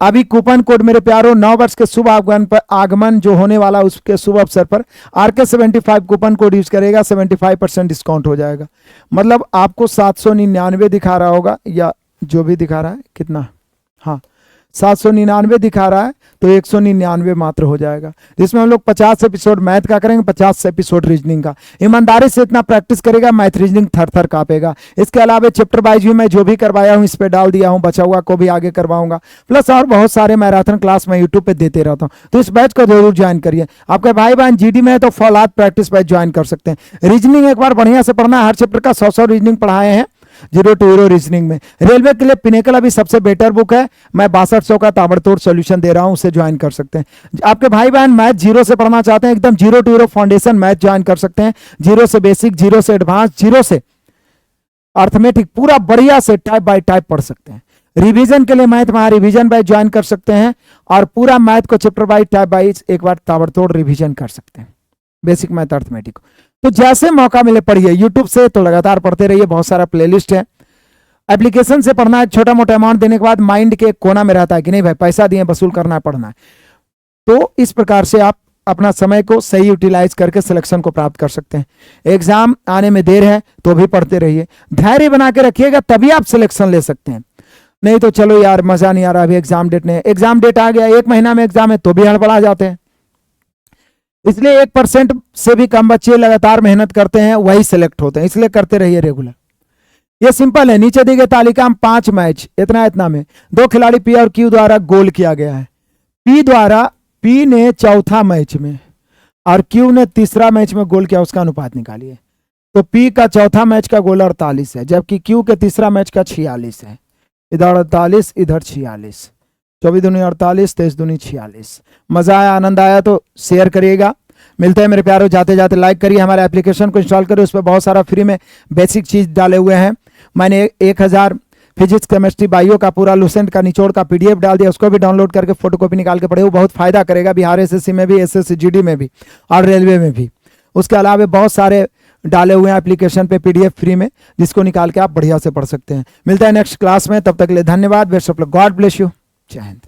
अभी कूपन कोड मेरे प्यारों 9 वर्ष के शुभ आगमन जो होने वाला उसके शुभ अवसर पर आरके 75 कूपन कोड यूज करेगा, 75% डिस्काउंट हो जाएगा। मतलब आपको 799 दिखा रहा होगा, या जो भी दिखा रहा है, कितना, हाँ 799 दिखा रहा है, तो 199 मात्र हो जाएगा, जिसमें हम लोग 50 एपिसोड मैथ का करेंगे, 50 एपिसोड रीजनिंग का। ईमानदारी से इतना प्रैक्टिस करेगा, मैथ रीजनिंग थर थर कांपेगा। इसके अलावा चैप्टर वाइज भी मैं जो भी करवाया हूँ इस पे डाल दिया हूँ, बचा हुआ को भी आगे करवाऊंगा, प्लस और बहुत सारे मैराथन क्लास मैं यूट्यूब पे देते रहता हूँ। तो इस बैच को जरूर ज्वाइन करिए। आपके भाई बहन जीडी में है तो फौलाद प्रैक्टिस बैच ज्वाइन कर सकते हैं। रीजनिंग एक बार बढ़िया से पढ़ना, हर चैप्टर का 100 रीजनिंग पढ़ाए हैं 0 to हीरो रीजनिंग में। रेलवे के लिए पिनेकल अभी सबसे बेटर बुक है, मैं 6200 का ताबड़तोड़ सॉल्यूशन दे रहा हूं, उसे ज्वाइन कर सकते हैं। आपके भाई बहन मैथ 0 से पढ़ना चाहते हैं, एकदम 0 to hero foundation math join कर सकते हैं। 0 से बेसिक, 0 से एडवांस, 0 से अर्थमेटिक, पूरा बढ़िया से टाइप बाय टाइप पढ़ सकते हैं। रिवीजन के लिए मैथ महा रिवीजन बैच ज्वाइन कर सकते हैं, और पूरा मैथ को चैप्टर बाय टाइप वाइज एक बार ताबड़तोड़ रिवीजन कर सकते हैं, बेसिक मैथ अर्थमेटिक। तो जैसे मौका मिले पढ़िए, यूट्यूब से तो लगातार पढ़ते रहिए, बहुत सारा प्लेलिस्ट है। एप्लीकेशन से पढ़ना है, छोटा मोटा अमाउंट देने के बाद माइंड के कोना में रहता है कि नहीं भाई पैसा दिए वसूल करना है, पढ़ना है। तो इस प्रकार से आप अपना समय को सही यूटिलाइज करके सिलेक्शन को प्राप्त कर सकते हैं। एग्जाम आने में देर है तो भी पढ़ते रहिए, धैर्य बना के रखिएगा, तभी आप सिलेक्शन ले सकते हैं। नहीं तो चलो यार मजा नहीं आ रहा, अभी एग्जाम डेट नहीं, एग्जाम डेट आ गया, 1 महीना में एग्जाम है, तो भी हड़बड़ा जाते हैं। इसलिए 1% से भी कम बच्चे लगातार मेहनत करते हैं, वही सिलेक्ट होते हैं, इसलिए करते रहिए रेगुलर। ये सिंपल है, नीचे दी गई तालिका में 5 मैच इतना में 2 खिलाड़ी पी और क्यू द्वारा गोल किया गया है। पी ने चौथा मैच में और क्यू ने तीसरा मैच में गोल किया, उसका अनुपात निकालिए। तो पी का चौथा मैच का गोल 48 है, जबकि क्यू के तीसरा मैच का 46 है। इधर 48, इधर 46, 24 दूनी 48, 23 दूनी 46। मजा आया, आनंद आया तो शेयर करिएगा। मिलते हैं मेरे प्यारों, जाते जाते लाइक करिए, हमारे एप्लीकेशन को इंस्टॉल करिए, उस पर बहुत सारा फ्री में बेसिक चीज डाले हुए हैं। मैंने 1000 फिजिक्स केमिस्ट्री बायो का पूरा लुसेंट का निचोड़ का पीडीएफ डाल दिया, उसको भी डाउनलोड करके फोटोकॉपी निकाल के पढ़े, वो बहुत फायदा करेगा बिहार एसएससी में भी, एसएससी जीडी में भी और रेलवे में भी। उसके अलावा बहुत सारे डाले हुए हैं एप्लीकेशन पे पीडीएफ फ्री में, जिसको निकाल के आप बढ़िया से पढ़ सकते हैं। मिलता है नेक्स्ट क्लास में, तब तक के लिए धन्यवाद। Best of luck, God bless you, जय हिंद।